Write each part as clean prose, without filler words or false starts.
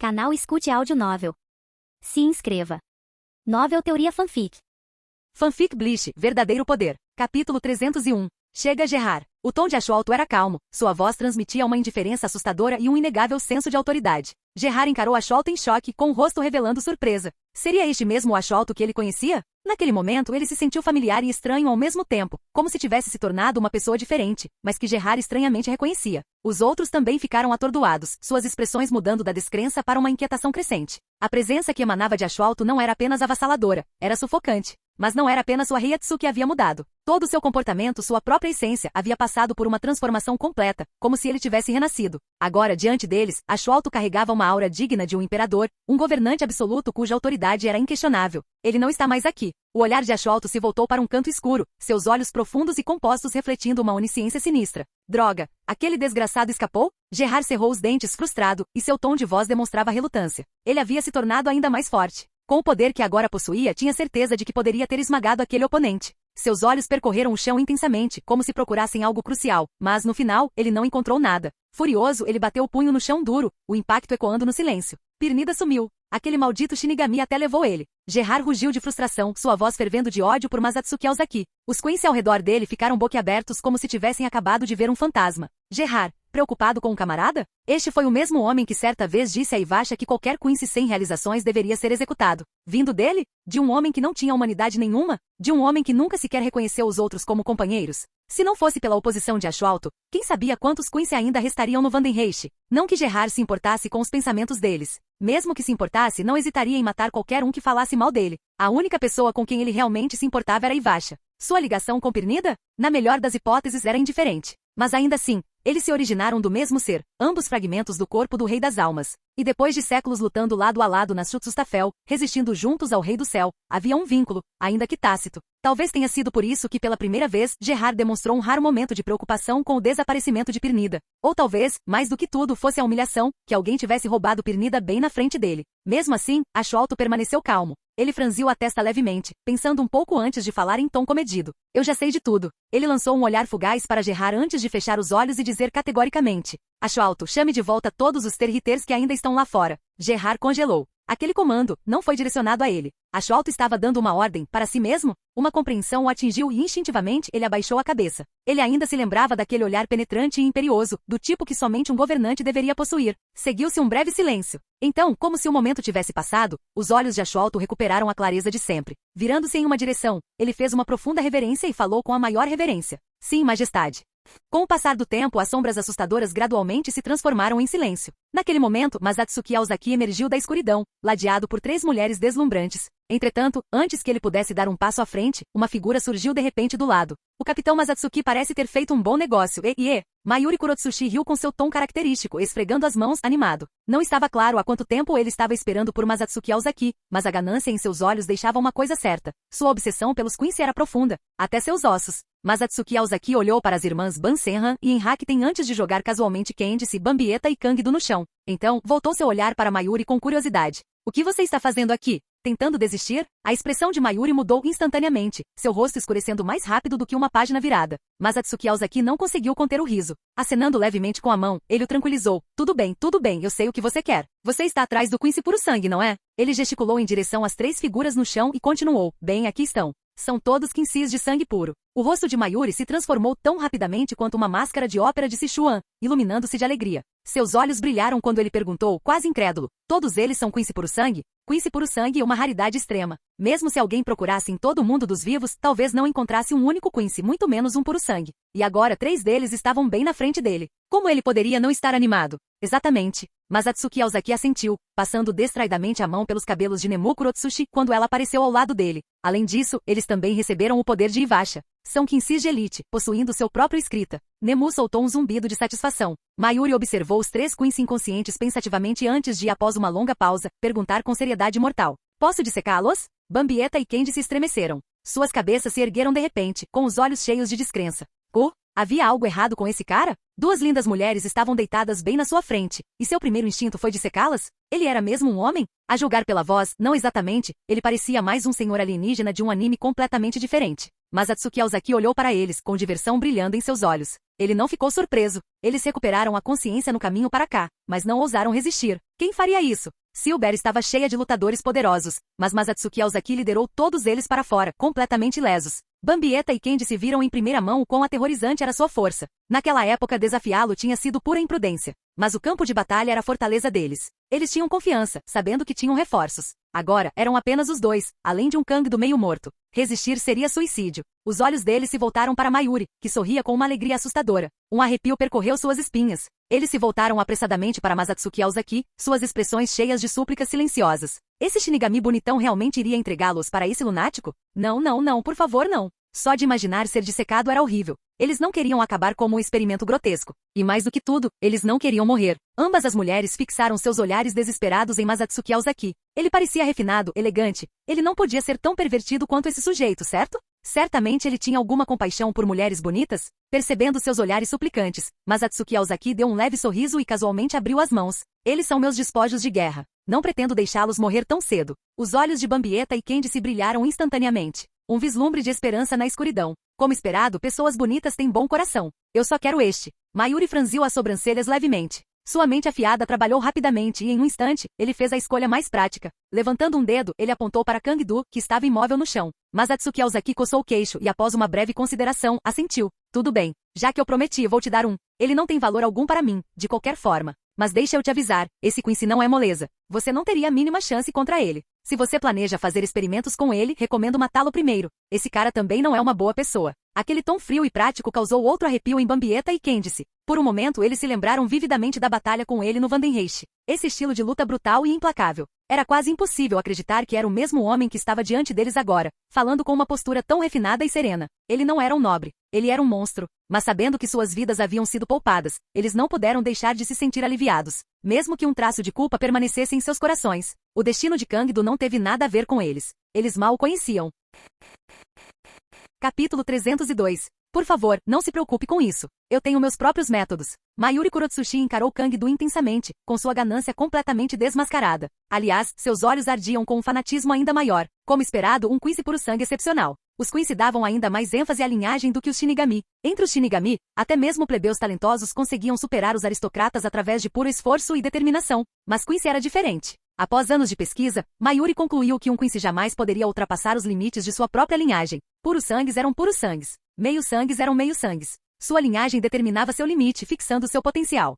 Canal Escute Áudio Novel. Se inscreva. Novel Teoria Fanfic. Fanfic Bleach, Verdadeiro Poder. Capítulo 301. Chega Gerard. O tom de Ashwalto era calmo, sua voz transmitia uma indiferença assustadora e um inegável senso de autoridade. Gerard encarou Ashwalto em choque, com o rosto revelando surpresa. Seria este mesmo o Ashwalto que ele conhecia? Naquele momento ele se sentiu familiar e estranho ao mesmo tempo, como se tivesse se tornado uma pessoa diferente, mas que Gerard estranhamente reconhecia. Os outros também ficaram atordoados, suas expressões mudando da descrença para uma inquietação crescente. A presença que emanava de Ashwalto não era apenas avassaladora, era sufocante. Mas não era apenas sua Reiatsu que havia mudado. Todo o seu comportamento, sua própria essência, havia passado por uma transformação completa, como se ele tivesse renascido. Agora, diante deles, Ashwalto carregava uma aura digna de um imperador, um governante absoluto cuja autoridade era inquestionável. Ele não está mais aqui. O olhar de Ashwalto se voltou para um canto escuro, seus olhos profundos e compostos refletindo uma onisciência sinistra. Droga! Aquele desgraçado escapou? Gerard cerrou os dentes frustrado, e seu tom de voz demonstrava relutância. Ele havia se tornado ainda mais forte. Com o poder que agora possuía, tinha certeza de que poderia ter esmagado aquele oponente. Seus olhos percorreram o chão intensamente, como se procurassem algo crucial, mas no final, ele não encontrou nada. Furioso, ele bateu o punho no chão duro, o impacto ecoando no silêncio. Pirnida sumiu. Aquele maldito Shinigami até levou ele. Gerard rugiu de frustração, sua voz fervendo de ódio por Masatsuki Aozaki. Os Quincy ao redor dele ficaram boquiabertos como se tivessem acabado de ver um fantasma. Gerard, preocupado com o camarada? Este foi o mesmo homem que certa vez disse a Ivasha que qualquer Quincy sem realizações deveria ser executado. Vindo dele? De um homem que não tinha humanidade nenhuma? De um homem que nunca sequer reconheceu os outros como companheiros? Se não fosse pela oposição de Ashwalto, quem sabia quantos Quincy ainda restariam no Vandenreich? Não que Gerard se importasse com os pensamentos deles. Mesmo que se importasse, não hesitaria em matar qualquer um que falasse mal dele. A única pessoa com quem ele realmente se importava era Ivasha. Sua ligação com Pirnida? Na melhor das hipóteses era indiferente. Mas ainda assim, eles se originaram do mesmo ser, ambos fragmentos do corpo do Rei das Almas. E depois de séculos lutando lado a lado nas Shutsustafel, resistindo juntos ao Rei do Céu, havia um vínculo, ainda que tácito. Talvez tenha sido por isso que pela primeira vez, Gerard demonstrou um raro momento de preocupação com o desaparecimento de Pirnida. Ou talvez, mais do que tudo, fosse a humilhação, que alguém tivesse roubado Pirnida bem na frente dele. Mesmo assim, Ashwalto permaneceu calmo. Ele franziu a testa levemente, pensando um pouco antes de falar em tom comedido. Eu já sei de tudo. Ele lançou um olhar fugaz para Gerard antes de fechar os olhos e dizer categoricamente: Ashwalto, chame de volta todos os Territers que ainda estão lá fora. Gerard congelou. Aquele comando não foi direcionado a ele. Ashwalto estava dando uma ordem para si mesmo? Uma compreensão o atingiu e instintivamente ele abaixou a cabeça. Ele ainda se lembrava daquele olhar penetrante e imperioso, do tipo que somente um governante deveria possuir. Seguiu-se um breve silêncio. Então, como se o momento tivesse passado, os olhos de Ashwalto recuperaram a clareza de sempre. Virando-se em uma direção, ele fez uma profunda reverência e falou com a maior reverência. Sim, majestade. Com o passar do tempo, as sombras assustadoras gradualmente se transformaram em silêncio. Naquele momento, Masatsuki Aozaki emergiu da escuridão, ladeado por 3 mulheres deslumbrantes. Entretanto, antes que ele pudesse dar um passo à frente, uma figura surgiu de repente do lado. O capitão Masatsuki parece ter feito um bom negócio Mayuri Kurotsushi riu com seu tom característico, esfregando as mãos, animado. Não estava claro há quanto tempo ele estava esperando por Masatsuki Aozaki, mas a ganância em seus olhos deixava uma coisa certa. Sua obsessão pelos Quincy era profunda, até seus ossos. Masatsuki Aozaki olhou para as irmãs Ban Senran e Enrakten antes de jogar casualmente Candice, Bambieta e Kangdo no chão. Então, voltou seu olhar para Mayuri com curiosidade. O que você está fazendo aqui? Tentando desistir? A expressão de Mayuri mudou instantaneamente, seu rosto escurecendo mais rápido do que uma página virada. Mas Masatsuki Aozaki não conseguiu conter o riso. Acenando levemente com a mão, ele o tranquilizou. Tudo bem, eu sei o que você quer. Você está atrás do Quincy puro sangue, não é? Ele gesticulou em direção às 3 figuras no chão e continuou. Bem, aqui estão. São todos Quincy's de sangue puro. O rosto de Mayuri se transformou tão rapidamente quanto uma máscara de ópera de Sichuan, iluminando-se de alegria. Seus olhos brilharam quando ele perguntou, quase incrédulo: todos eles são Quincy puro sangue? Quincy puro sangue é uma raridade extrema. Mesmo se alguém procurasse em todo o mundo dos vivos, talvez não encontrasse um único Quincy, muito menos um puro sangue. E agora 3 deles estavam bem na frente dele. Como ele poderia não estar animado? Exatamente. Masatsuki Aozaki assentiu, passando distraidamente a mão pelos cabelos de Nemu Kurotsushi quando ela apareceu ao lado dele. Além disso, eles também receberam o poder de Ivasha. São Quincy's de elite, possuindo seu próprio escrita. Nemu soltou um zumbido de satisfação. Mayuri observou os 3 Quincy inconscientes pensativamente antes de, após uma longa pausa, perguntar com seriedade mortal: posso dissecá-los? Bambieta e Candice se estremeceram. Suas cabeças se ergueram de repente, com os olhos cheios de descrença. Havia algo errado com esse cara? Duas lindas mulheres estavam deitadas bem na sua frente, e seu primeiro instinto foi dissecá-las? Ele era mesmo um homem? A julgar pela voz, não exatamente, ele parecia mais um senhor alienígena de um anime completamente diferente. Mas Atsuki Ozaki olhou para eles, com diversão brilhando em seus olhos. Ele não ficou surpreso. Eles recuperaram a consciência no caminho para cá, mas não ousaram resistir. Quem faria isso? Silber estava cheia de lutadores poderosos, mas Masatsuki Ozaki liderou todos eles para fora, completamente ilesos. Bambieta e Candy se viram em primeira mão o quão aterrorizante era sua força. Naquela época desafiá-lo tinha sido pura imprudência. Mas o campo de batalha era a fortaleza deles. Eles tinham confiança, sabendo que tinham reforços. Agora, eram apenas os dois, além de um Kang do meio morto. Resistir seria suicídio. Os olhos dele se voltaram para Mayuri, que sorria com uma alegria assustadora. Um arrepio percorreu suas espinhas. Eles se voltaram apressadamente para Masatsuki Ozaki, suas expressões cheias de súplicas silenciosas. Esse Shinigami bonitão realmente iria entregá-los para esse lunático? Não, não, não, por favor, não. Só de imaginar ser dissecado era horrível. Eles não queriam acabar como um experimento grotesco. E mais do que tudo, eles não queriam morrer. Ambas as mulheres fixaram seus olhares desesperados em Masatsuki Ozaki. Ele parecia refinado, elegante. Ele não podia ser tão pervertido quanto esse sujeito, certo? Certamente ele tinha alguma compaixão por mulheres bonitas? Percebendo seus olhares suplicantes, Masatsuki Ozaki deu um leve sorriso e casualmente abriu as mãos. Eles são meus despojos de guerra. Não pretendo deixá-los morrer tão cedo. Os olhos de Bambieta e Candy se brilharam instantaneamente. Um vislumbre de esperança na escuridão. Como esperado, pessoas bonitas têm bom coração. Eu só quero este. Mayuri franziu as sobrancelhas levemente. Sua mente afiada trabalhou rapidamente e, em um instante, ele fez a escolha mais prática. Levantando um dedo, ele apontou para Kang-do, que estava imóvel no chão. Masatsuki Ozaki coçou o queixo e, após uma breve consideração, assentiu. Tudo bem. Já que eu prometi, vou te dar um. Ele não tem valor algum para mim, de qualquer forma. Mas deixa eu te avisar, esse Quincy não é moleza. Você não teria a mínima chance contra ele. Se você planeja fazer experimentos com ele, recomendo matá-lo primeiro. Esse cara também não é uma boa pessoa. Aquele tom frio e prático causou outro arrepio em Bambieta e Candice. Por um momento eles se lembraram vividamente da batalha com ele no Vandenreich. Esse estilo de luta brutal e implacável. Era quase impossível acreditar que era o mesmo homem que estava diante deles agora, falando com uma postura tão refinada e serena. Ele não era um nobre. Ele era um monstro. Mas sabendo que suas vidas haviam sido poupadas, eles não puderam deixar de se sentir aliviados. Mesmo que um traço de culpa permanecesse em seus corações. O destino de Kang-do não teve nada a ver com eles. Eles mal o conheciam. Capítulo 302. Por favor, não se preocupe com isso. Eu tenho meus próprios métodos. Mayuri Kurotsushi encarou Kang-do intensamente, com sua ganância completamente desmascarada. Aliás, seus olhos ardiam com um fanatismo ainda maior. Como esperado, um Quincy puro sangue excepcional. Os Quincy davam ainda mais ênfase à linhagem do que os Shinigami. Entre os Shinigami, até mesmo plebeus talentosos conseguiam superar os aristocratas através de puro esforço e determinação. Mas Quincy era diferente. Após anos de pesquisa, Mayuri concluiu que um Quincy jamais poderia ultrapassar os limites de sua própria linhagem. Puros sangues eram puros sangues. Meios sangues eram meios sangues. Sua linhagem determinava seu limite, fixando seu potencial.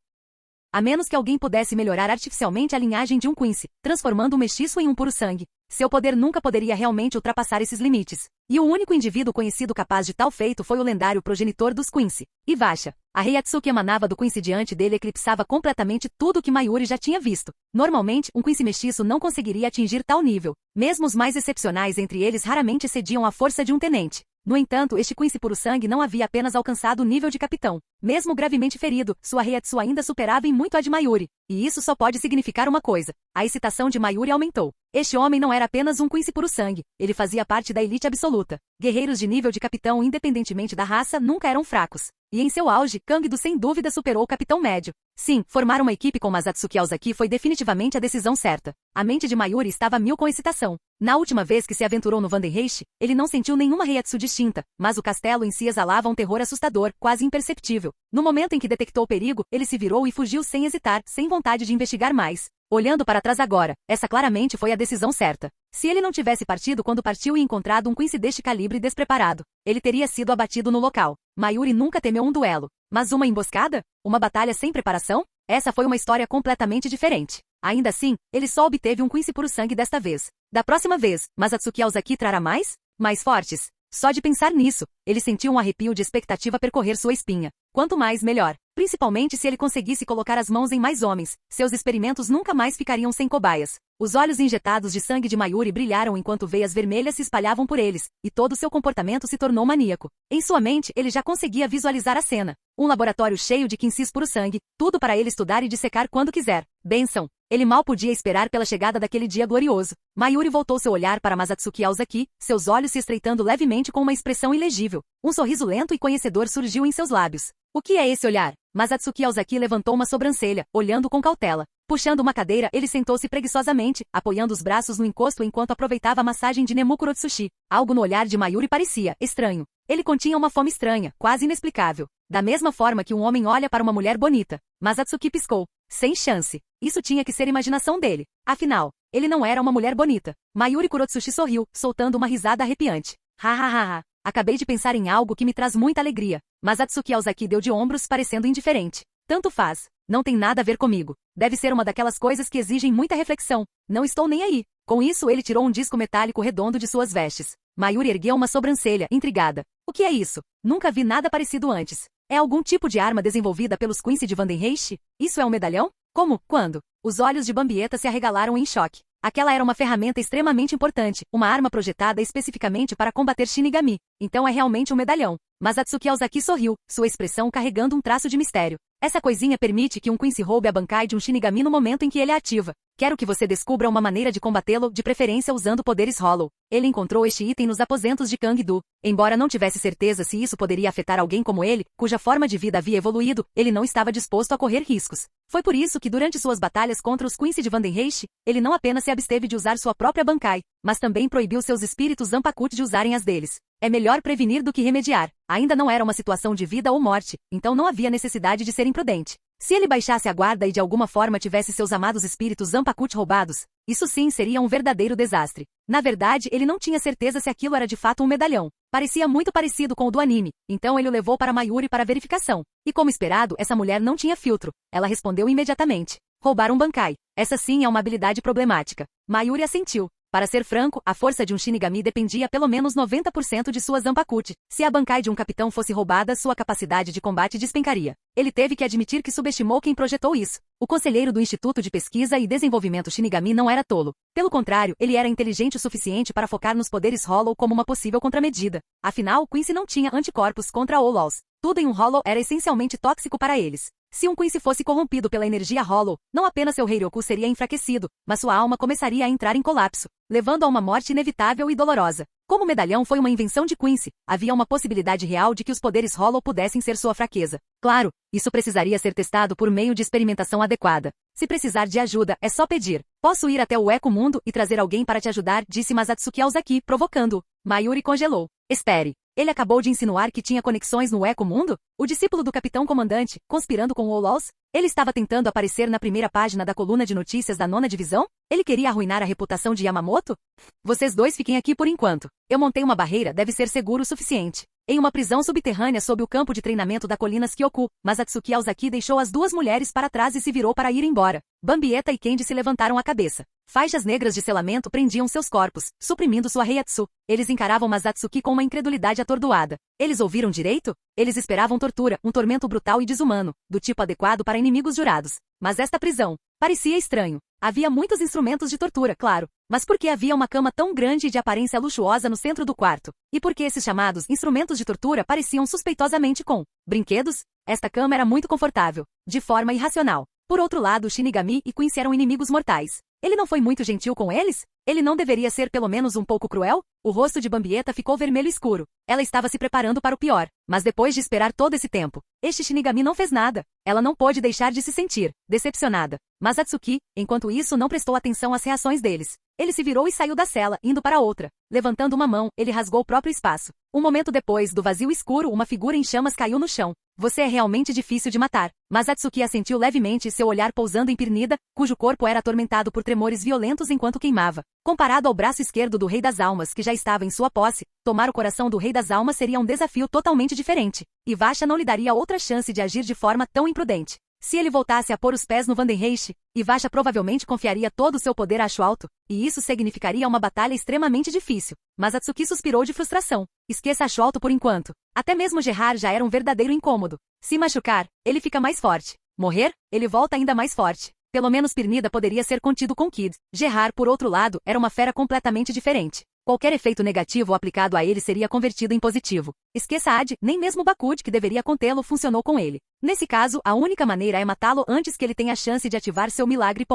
A menos que alguém pudesse melhorar artificialmente a linhagem de um Quincy, transformando um mestiço em um puro sangue, seu poder nunca poderia realmente ultrapassar esses limites. E o único indivíduo conhecido capaz de tal feito foi o lendário progenitor dos Quincy, Ivasha. A Heiatsu que emanava do Quincy diante dele eclipsava completamente tudo o que Mayuri já tinha visto. Normalmente, um Quincy mestiço não conseguiria atingir tal nível. Mesmo os mais excepcionais entre eles raramente excediam a força de um tenente. No entanto, este Quincy puro sangue não havia apenas alcançado o nível de capitão. Mesmo gravemente ferido, sua Heiatsu ainda superava em muito a de Mayuri. E isso só pode significar uma coisa. A excitação de Mayuri aumentou. Este homem não era apenas um Quincy puro sangue. Ele fazia parte da elite absoluta. Guerreiros de nível de capitão, independentemente da raça, nunca eram fracos. E em seu auge, Kang-do sem dúvida superou o capitão médio. Sim, formar uma equipe com Masatsuki Ozaki foi definitivamente a decisão certa. A mente de Mayuri estava a mil com excitação. Na última vez que se aventurou no Vandenreich, ele não sentiu nenhuma Heiatsu distinta, mas o castelo em si exalava um terror assustador, quase imperceptível. No momento em que detectou o perigo, ele se virou e fugiu sem hesitar, sem vontade de investigar mais. Olhando para trás agora, essa claramente foi a decisão certa. Se ele não tivesse partido quando partiu e encontrado um Quincy deste calibre despreparado, ele teria sido abatido no local. Mayuri nunca temeu um duelo. Mas uma emboscada? Uma batalha sem preparação? Essa foi uma história completamente diferente. Ainda assim, ele só obteve um Quincy puro sangue desta vez. Da próxima vez, Masatsuki Ozaki trará mais? Mais fortes? Só de pensar nisso, ele sentiu um arrepio de expectativa percorrer sua espinha. Quanto mais, melhor. Principalmente se ele conseguisse colocar as mãos em mais homens, seus experimentos nunca mais ficariam sem cobaias. Os olhos injetados de sangue de Mayuri brilharam enquanto veias vermelhas se espalhavam por eles, e todo seu comportamento se tornou maníaco. Em sua mente, ele já conseguia visualizar a cena. Um laboratório cheio de Quincy's puro sangue, tudo para ele estudar e dissecar quando quiser. Bênção! Ele mal podia esperar pela chegada daquele dia glorioso. Mayuri voltou seu olhar para Masatsuki Aozaki, seus olhos se estreitando levemente com uma expressão ilegível. Um sorriso lento e conhecedor surgiu em seus lábios. O que é esse olhar? Masatsuki Aozaki levantou uma sobrancelha, olhando com cautela. Puxando uma cadeira, ele sentou-se preguiçosamente, apoiando os braços no encosto enquanto aproveitava a massagem de Nemukuro Tsushi. Algo no olhar de Mayuri parecia estranho. Ele continha uma fome estranha, quase inexplicável. Da mesma forma que um homem olha para uma mulher bonita. Masatsuki piscou. Sem chance. Isso tinha que ser imaginação dele. Afinal, ele não era uma mulher bonita. Mayuri Kurotsushi sorriu, soltando uma risada arrepiante. Ha. Acabei de pensar em algo que me traz muita alegria. Masatsuki Aozaki deu de ombros, parecendo indiferente. Tanto faz. Não tem nada a ver comigo. Deve ser uma daquelas coisas que exigem muita reflexão. Não estou nem aí. Com isso, ele tirou um disco metálico redondo de suas vestes. Mayuri ergueu uma sobrancelha, intrigada. O que é isso? Nunca vi nada parecido antes. É algum tipo de arma desenvolvida pelos Quincy de Vandenreich? Isso é um medalhão? Como? Quando? Os olhos de Bambieta se arregalaram em choque. Aquela era uma ferramenta extremamente importante, uma arma projetada especificamente para combater Shinigami. Então é realmente um medalhão. Masatsuki Aozaki sorriu, sua expressão carregando um traço de mistério. Essa coisinha permite que um Quincy roube a Bankai de um Shinigami no momento em que ele a ativa. Quero que você descubra uma maneira de combatê-lo, de preferência usando poderes Hollow. Ele encontrou este item nos aposentos de Kang-do. Embora não tivesse certeza se isso poderia afetar alguém como ele, cuja forma de vida havia evoluído, ele não estava disposto a correr riscos. Foi por isso que durante suas batalhas contra os Quincy de Vandenreich, ele não apenas se absteve de usar sua própria Bankai, mas também proibiu seus espíritos Zanpakuti de usarem as deles. É melhor prevenir do que remediar. Ainda não era uma situação de vida ou morte, então não havia necessidade de ser imprudente. Se ele baixasse a guarda e de alguma forma tivesse seus amados espíritos Zanpakuti roubados, isso sim seria um verdadeiro desastre. Na verdade, ele não tinha certeza se aquilo era de fato um medalhão. Parecia muito parecido com o do anime, então ele o levou para Mayuri para verificação. E como esperado, essa mulher não tinha filtro. Ela respondeu imediatamente. Roubar um Bankai. Essa sim é uma habilidade problemática. Mayuri assentiu. Para ser franco, a força de um Shinigami dependia pelo menos 90% de sua Zanpakuti. Se a Bankai de um capitão fosse roubada, sua capacidade de combate despencaria. Ele teve que admitir que subestimou quem projetou isso. O conselheiro do Instituto de Pesquisa e Desenvolvimento Shinigami não era tolo. Pelo contrário, ele era inteligente o suficiente para focar nos poderes Hollow como uma possível contramedida. Afinal, Quincy não tinha anticorpos contra Hollows. Tudo em um Hollow era essencialmente tóxico para eles. Se um Quincy fosse corrompido pela energia Hollow, não apenas seu Heiryoku seria enfraquecido, mas sua alma começaria a entrar em colapso, levando a uma morte inevitável e dolorosa. Como o medalhão foi uma invenção de Quincy, havia uma possibilidade real de que os poderes Hollow pudessem ser sua fraqueza. Claro, isso precisaria ser testado por meio de experimentação adequada. Se precisar de ajuda, é só pedir. Posso ir até o Eco Mundo e trazer alguém para te ajudar, disse Masatsuki Aozaki, provocando-o. Mayuri congelou. Espere. Ele acabou de insinuar que tinha conexões no Eco Mundo? O discípulo do Capitão Comandante, conspirando com o Olols? Ele estava tentando aparecer na primeira página da coluna de notícias da 9ª Divisão? Ele queria arruinar a reputação de Yamamoto? Vocês dois fiquem aqui por enquanto. Eu montei uma barreira, deve ser seguro o suficiente. Em uma prisão subterrânea sob o campo de treinamento da Colinas Kyoku, Masatsuki Aozaki deixou as duas mulheres para trás e se virou para ir embora. Bambieta e Kendi se levantaram a cabeça. Faixas negras de selamento prendiam seus corpos, suprimindo sua Heiatsu. Eles encaravam Masatsuki com uma incredulidade atordoada. Eles ouviram direito? Eles esperavam tortura, um tormento brutal e desumano, do tipo adequado para inimigos jurados. Mas esta prisão parecia estranho. Havia muitos instrumentos de tortura, claro. Mas por que havia uma cama tão grande e de aparência luxuosa no centro do quarto? E por que esses chamados instrumentos de tortura pareciam suspeitosamente com brinquedos? Esta cama era muito confortável, de forma irracional. Por outro lado, Shinigami e Quincy eram inimigos mortais. Ele não foi muito gentil com eles? Ele não deveria ser pelo menos um pouco cruel? O rosto de Bambieta ficou vermelho escuro. Ela estava se preparando para o pior. Mas depois de esperar todo esse tempo, este Shinigami não fez nada. Ela não pôde deixar de se sentir decepcionada. Mas Atsuki, enquanto isso, não prestou atenção às reações deles. Ele se virou e saiu da cela, indo para outra. Levantando uma mão, ele rasgou o próprio espaço. Um momento depois, do vazio escuro, uma figura em chamas caiu no chão. Você é realmente difícil de matar. Mas Atsuki assentiu levemente, seu olhar pousando em Pirnida, cujo corpo era atormentado por tremores violentos enquanto queimava. Comparado ao braço esquerdo do Rei das Almas, que já estava em sua posse, tomar o coração do Rei das Almas seria um desafio totalmente diferente. E Vasha não lhe daria outra chance de agir de forma tão imprudente. Se ele voltasse a pôr os pés no Vandenreich, Ivasha provavelmente confiaria todo o seu poder a Ashwalto, e isso significaria uma batalha extremamente difícil. Mas Atsuki suspirou de frustração. Esqueça Ashwalto por enquanto. Até mesmo Gerard já era um verdadeiro incômodo. Se machucar, ele fica mais forte. Morrer, ele volta ainda mais forte. Pelo menos Pirnida poderia ser contido com Kid. Gerard, por outro lado, era uma fera completamente diferente. Qualquer efeito negativo aplicado a ele seria convertido em positivo. Esqueça Ad, nem mesmo o Bakud que deveria contê-lo funcionou com ele. Nesse caso, a única maneira é matá-lo antes que ele tenha a chance de ativar seu milagre.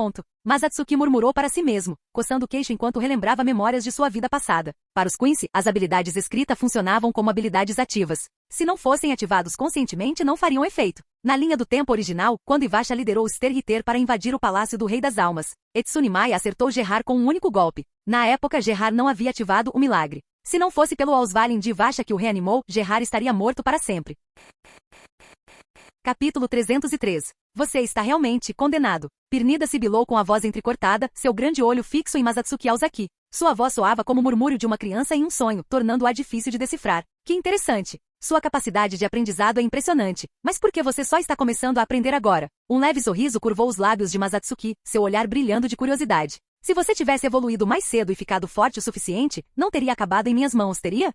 Mas Atsuki murmurou para si mesmo, coçando o queixo enquanto relembrava memórias de sua vida passada. Para os Quincy, as habilidades escrita funcionavam como habilidades ativas. Se não fossem ativados conscientemente, não fariam efeito. Na linha do tempo original, quando Ivasha liderou os Terhiter para invadir o Palácio do Rei das Almas, Etsunimai acertou Gerard com um único golpe. Na época, Gerard não havia ativado o milagre. Se não fosse pelo Ausvalin de Ivasha que o reanimou, Gerard estaria morto para sempre. Capítulo 303. Você está realmente condenado. Pirnida sibilou com a voz entrecortada, seu grande olho fixo em Masatsuki Aozaki. Sua voz soava como o murmúrio de uma criança em um sonho, tornando-a difícil de decifrar. Que interessante. Sua capacidade de aprendizado é impressionante. Mas por que você só está começando a aprender agora? Um leve sorriso curvou os lábios de Masatsuki, seu olhar brilhando de curiosidade. Se você tivesse evoluído mais cedo e ficado forte o suficiente, não teria acabado em minhas mãos, teria?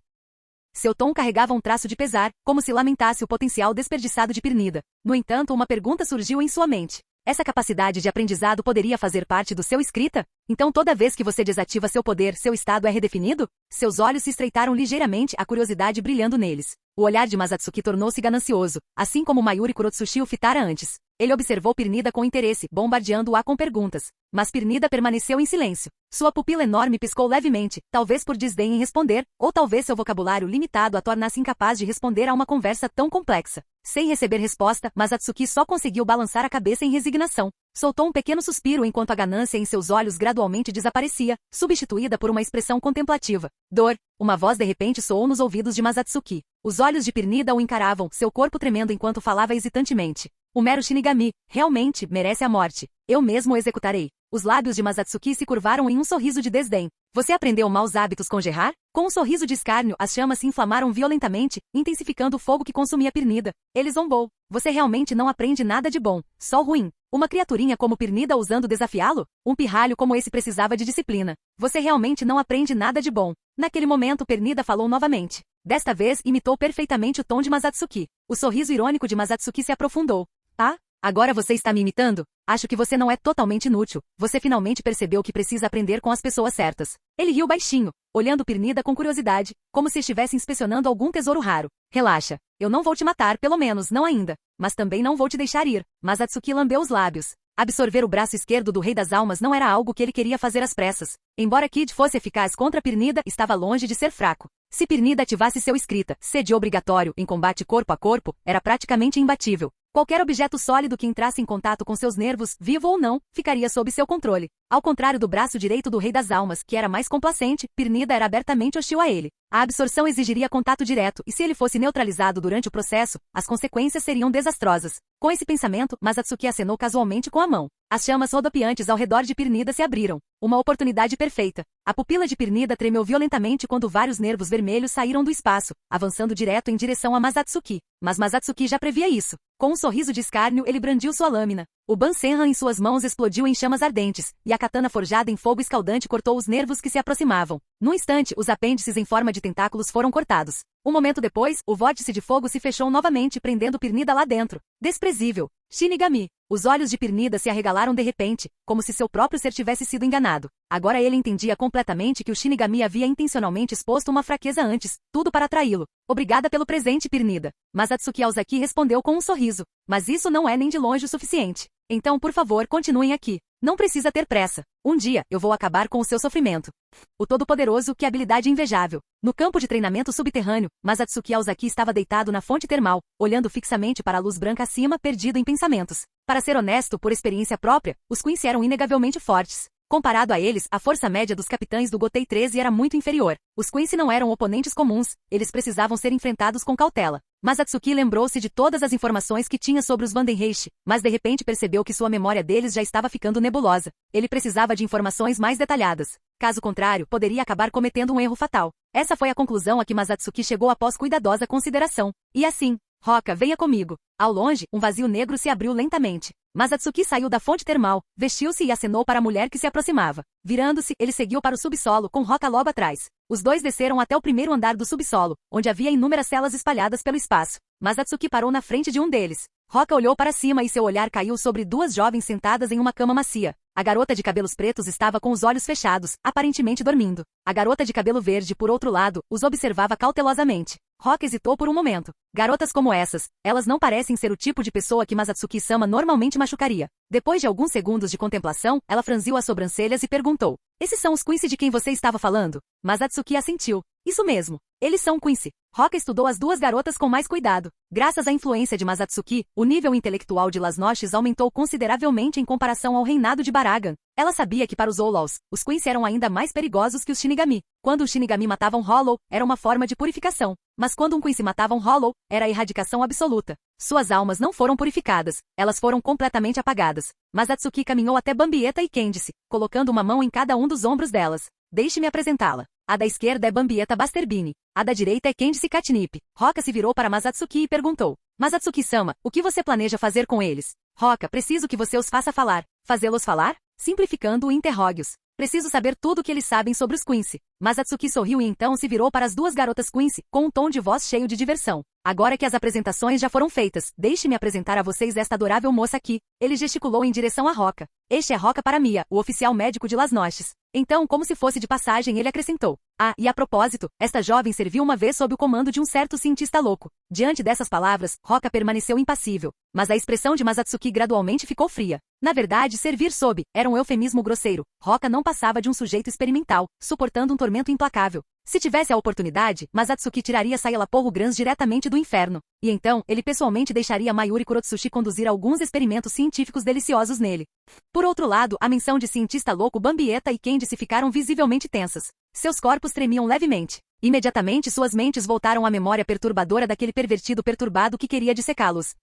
Seu tom carregava um traço de pesar, como se lamentasse o potencial desperdiçado de Pirnida. No entanto, uma pergunta surgiu em sua mente. Essa capacidade de aprendizado poderia fazer parte do seu escrita? Então toda vez que você desativa seu poder, seu estado é redefinido? Seus olhos se estreitaram ligeiramente, a curiosidade brilhando neles. O olhar de Masatsuki tornou-se ganancioso, assim como Mayuri Kurotsushi o fitara antes. Ele observou Pirnida com interesse, bombardeando-a com perguntas. Mas Pirnida permaneceu em silêncio. Sua pupila enorme piscou levemente, talvez por desdém em responder, ou talvez seu vocabulário limitado a tornasse incapaz de responder a uma conversa tão complexa. Sem receber resposta, Masatsuki só conseguiu balançar a cabeça em resignação. Soltou um pequeno suspiro enquanto a ganância em seus olhos gradualmente desaparecia, substituída por uma expressão contemplativa. Dor. Uma voz de repente soou nos ouvidos de Masatsuki. Os olhos de Pirnida o encaravam, seu corpo tremendo enquanto falava hesitantemente. O mero Shinigami, realmente, merece a morte. Eu mesmo o executarei. Os lábios de Masatsuki se curvaram em um sorriso de desdém. Você aprendeu maus hábitos com Gerard? Com um sorriso de escárnio, as chamas se inflamaram violentamente, intensificando o fogo que consumia Pirnida. Ele zombou. Você realmente não aprende nada de bom, só ruim. Uma criaturinha como Pirnida ousando desafiá-lo? Um pirralho como esse precisava de disciplina. Você realmente não aprende nada de bom. Naquele momento, Pirnida falou novamente. Desta vez, imitou perfeitamente o tom de Masatsuki. O sorriso irônico de Masatsuki se aprofundou. Ah? Agora você está me imitando? Acho que você não é totalmente inútil. Você finalmente percebeu que precisa aprender com as pessoas certas. Ele riu baixinho, olhando Pirnida com curiosidade, como se estivesse inspecionando algum tesouro raro. Relaxa. Eu não vou te matar, pelo menos não ainda. Mas também não vou te deixar ir. Masatsuki lambeu os lábios. Absorver o braço esquerdo do Rei das Almas não era algo que ele queria fazer às pressas. Embora Kid fosse eficaz contra Pirnida, estava longe de ser fraco. Se Pirnida ativasse seu escrita, sede obrigatório, em combate corpo a corpo, era praticamente imbatível. Qualquer objeto sólido que entrasse em contato com seus nervos, vivo ou não, ficaria sob seu controle. Ao contrário do braço direito do Rei das Almas, que era mais complacente, Pirnida era abertamente hostil a ele. A absorção exigiria contato direto, e se ele fosse neutralizado durante o processo, as consequências seriam desastrosas. Com esse pensamento, Masatsuki acenou casualmente com a mão. As chamas rodopiantes ao redor de Pirnida se abriram. Uma oportunidade perfeita. A pupila de Pirnida tremeu violentamente quando vários nervos vermelhos saíram do espaço, avançando direto em direção a Masatsuki. Mas Masatsuki já previa isso. Com um sorriso de escárnio, ele brandiu sua lâmina. O Bansenhan em suas mãos explodiu em chamas ardentes, e a katana forjada em fogo escaldante cortou os nervos que se aproximavam. Num instante, os apêndices em forma de tentáculos foram cortados. Um momento depois, o vórtice de fogo se fechou novamente, prendendo Pirnida lá dentro. Desprezível. Shinigami. Os olhos de Pirnida se arregalaram de repente, como se seu próprio ser tivesse sido enganado. Agora ele entendia completamente que o Shinigami havia intencionalmente exposto uma fraqueza antes, tudo para atraí-lo. Obrigada pelo presente, Pirnida. Masatsuki Aozaki respondeu com um sorriso. Mas isso não é nem de longe o suficiente. Então, por favor, continuem aqui. Não precisa ter pressa. Um dia, eu vou acabar com o seu sofrimento. O Todo-Poderoso, que habilidade invejável. No campo de treinamento subterrâneo, Masatsuki Aozaki estava deitado na fonte termal, olhando fixamente para a luz branca acima, perdido em pensamentos. Para ser honesto, por experiência própria, os Quincy eram inegavelmente fortes. Comparado a eles, a força média dos capitães do Gotei 13 era muito inferior. Os Quincy não eram oponentes comuns, eles precisavam ser enfrentados com cautela. Masatsuki lembrou-se de todas as informações que tinha sobre os Vandenreich, mas de repente percebeu que sua memória deles já estava ficando nebulosa. Ele precisava de informações mais detalhadas. Caso contrário, poderia acabar cometendo um erro fatal. Essa foi a conclusão a que Masatsuki chegou após cuidadosa consideração. E assim, Roca, venha comigo. Ao longe, um vazio negro se abriu lentamente. Masatsuki saiu da fonte termal, vestiu-se e acenou para a mulher que se aproximava. Virando-se, ele seguiu para o subsolo, com Roca logo atrás. Os dois desceram até o primeiro andar do subsolo, onde havia inúmeras celas espalhadas pelo espaço. Masatsuki parou na frente de um deles. Roca olhou para cima e seu olhar caiu sobre duas jovens sentadas em uma cama macia. A garota de cabelos pretos estava com os olhos fechados, aparentemente dormindo. A garota de cabelo verde, por outro lado, os observava cautelosamente. Roka hesitou por um momento. Garotas como essas, elas não parecem ser o tipo de pessoa que Masatsuki-sama normalmente machucaria. Depois de alguns segundos de contemplação, ela franziu as sobrancelhas e perguntou: esses são os Quincy de quem você estava falando? Masatsuki assentiu. Isso mesmo. Eles são Quincy. Roka estudou as duas garotas com mais cuidado. Graças à influência de Masatsuki, o nível intelectual de Las Noches aumentou consideravelmente em comparação ao reinado de Baragan. Ela sabia que para os Outlaws, os Quincy eram ainda mais perigosos que os Shinigami. Quando os Shinigami matavam Hollow, era uma forma de purificação. Mas quando um Quincy matava um Hollow, era a erradicação absoluta. Suas almas não foram purificadas, elas foram completamente apagadas. Masatsuki caminhou até Bambieta e Candice, colocando uma mão em cada um dos ombros delas. Deixe-me apresentá-la. A da esquerda é Bambieta Basterbini. A da direita é Candice Catnip. Roka se virou para Masatsuki e perguntou: Masatsuki-sama, o que você planeja fazer com eles? Roka, preciso que você os faça falar. Fazê-los falar? Simplificando o interrógios. Preciso saber tudo o que eles sabem sobre os Quincy. Masatsuki sorriu e então se virou para as duas garotas Quincy, com um tom de voz cheio de diversão. Agora que as apresentações já foram feitas, deixe-me apresentar a vocês esta adorável moça aqui. Ele gesticulou em direção a Roka. Este é Roka Paramia, o oficial médico de Las Noches. Então, como se fosse de passagem, ele acrescentou: ah, e a propósito, esta jovem serviu uma vez sob o comando de um certo cientista louco. Diante dessas palavras, Roka permaneceu impassível, mas a expressão de Masatsuki gradualmente ficou fria. Na verdade, servir sob era um eufemismo grosseiro. Roka não passava de um sujeito experimental, suportando um tormento implacável. Se tivesse a oportunidade, Masatsuki tiraria Sayala Porro Grans diretamente do inferno. E então, ele pessoalmente deixaria Mayuri Kurotsushi conduzir alguns experimentos científicos deliciosos nele. Por outro lado, a menção de cientista louco Bambieta e Candice ficaram visivelmente tensas. Seus corpos tremiam levemente. Imediatamente suas mentes voltaram à memória perturbadora daquele pervertido perturbado que queria dissecá-los.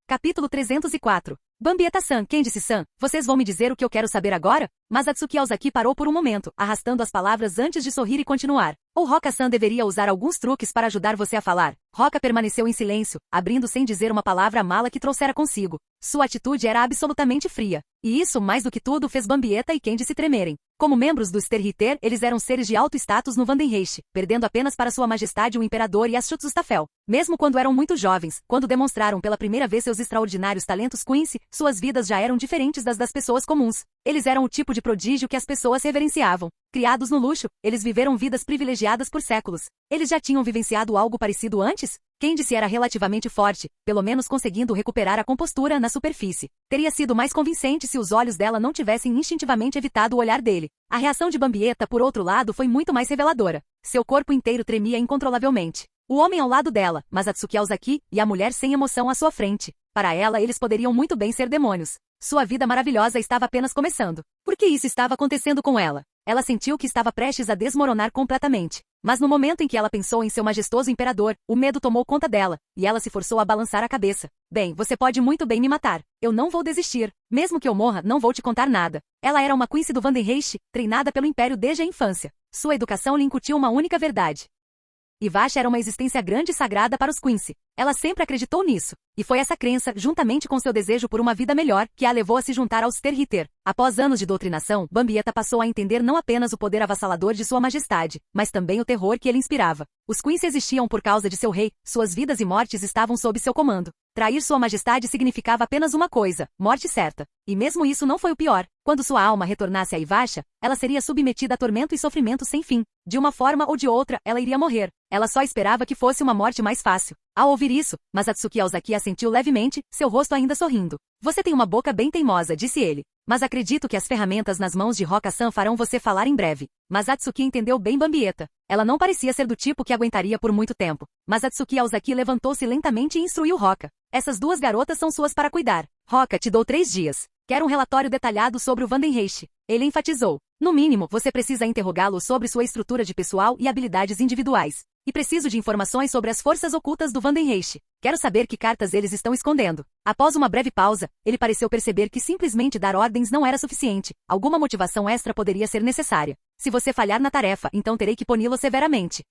Capítulo 304. Bambieta-san, Candice-san, vocês vão me dizer o que eu quero saber agora? Masatsuki Aozaki parou por um momento, arrastando as palavras antes de sorrir e continuar. Ou Roka-san deveria usar alguns truques para ajudar você a falar. Roka permaneceu em silêncio, abrindo sem dizer uma palavra a mala que trouxera consigo. Sua atitude era absolutamente fria. E isso, mais do que tudo, fez Bambieta e Candice tremerem. Como membros do Sterhitter, eles eram seres de alto status no Vandenreich, perdendo apenas para sua majestade o imperador e as Schutzstafel. Mesmo quando eram muito jovens, quando demonstraram pela primeira vez seus extraordinários talentos Quincy, suas vidas já eram diferentes das pessoas comuns. Eles eram o tipo de prodígio que as pessoas reverenciavam. Criados no luxo, eles viveram vidas privilegiadas por séculos. Eles já tinham vivenciado algo parecido antes? Candice era relativamente forte, pelo menos conseguindo recuperar a compostura na superfície. Teria sido mais convincente se os olhos dela não tivessem instintivamente evitado o olhar dele. A reação de Bambieta, por outro lado, foi muito mais reveladora. Seu corpo inteiro tremia incontrolavelmente. O homem ao lado dela, Masatsuki Aozaki, e a mulher sem emoção à sua frente. Para ela, eles poderiam muito bem ser demônios. Sua vida maravilhosa estava apenas começando. Por que isso estava acontecendo com ela? Ela sentiu que estava prestes a desmoronar completamente. Mas no momento em que ela pensou em seu majestoso imperador, o medo tomou conta dela, e ela se forçou a balançar a cabeça. Bem, você pode muito bem me matar. Eu não vou desistir. Mesmo que eu morra, não vou te contar nada. Ela era uma Quincy do Vandenreich, treinada pelo Império desde a infância. Sua educação lhe incutiu uma única verdade. Ivasha era uma existência grande e sagrada para os Quincy. Ela sempre acreditou nisso. E foi essa crença, juntamente com seu desejo por uma vida melhor, que a levou a se juntar aos Sterhitter. Após anos de doutrinação, Bambieta passou a entender não apenas o poder avassalador de sua majestade, mas também o terror que ele inspirava. Os Quincy existiam por causa de seu rei, suas vidas e mortes estavam sob seu comando. Trair sua majestade significava apenas uma coisa, morte certa. E mesmo isso não foi o pior. Quando sua alma retornasse a Ivasha, ela seria submetida a tormento e sofrimento sem fim. De uma forma ou de outra, ela iria morrer. Ela só esperava que fosse uma morte mais fácil. Ao ouvir isso, Masatsuki Aozaki assentiu levemente, seu rosto ainda sorrindo. Você tem uma boca bem teimosa, disse ele. Mas acredito que as ferramentas nas mãos de Roka-san farão você falar em breve. Masatsuki entendeu bem Bambieta. Ela não parecia ser do tipo que aguentaria por muito tempo. Masatsuki Aozaki levantou-se lentamente e instruiu Roka. Essas duas garotas são suas para cuidar. Roka, te dou 3 dias. Quero um relatório detalhado sobre o Vandenreich. Ele enfatizou. No mínimo, você precisa interrogá-lo sobre sua estrutura de pessoal e habilidades individuais. E preciso de informações sobre as forças ocultas do Vandenreich. Quero saber que cartas eles estão escondendo. Após uma breve pausa, ele pareceu perceber que simplesmente dar ordens não era suficiente. Alguma motivação extra poderia ser necessária. Se você falhar na tarefa, então terei que puni-lo severamente.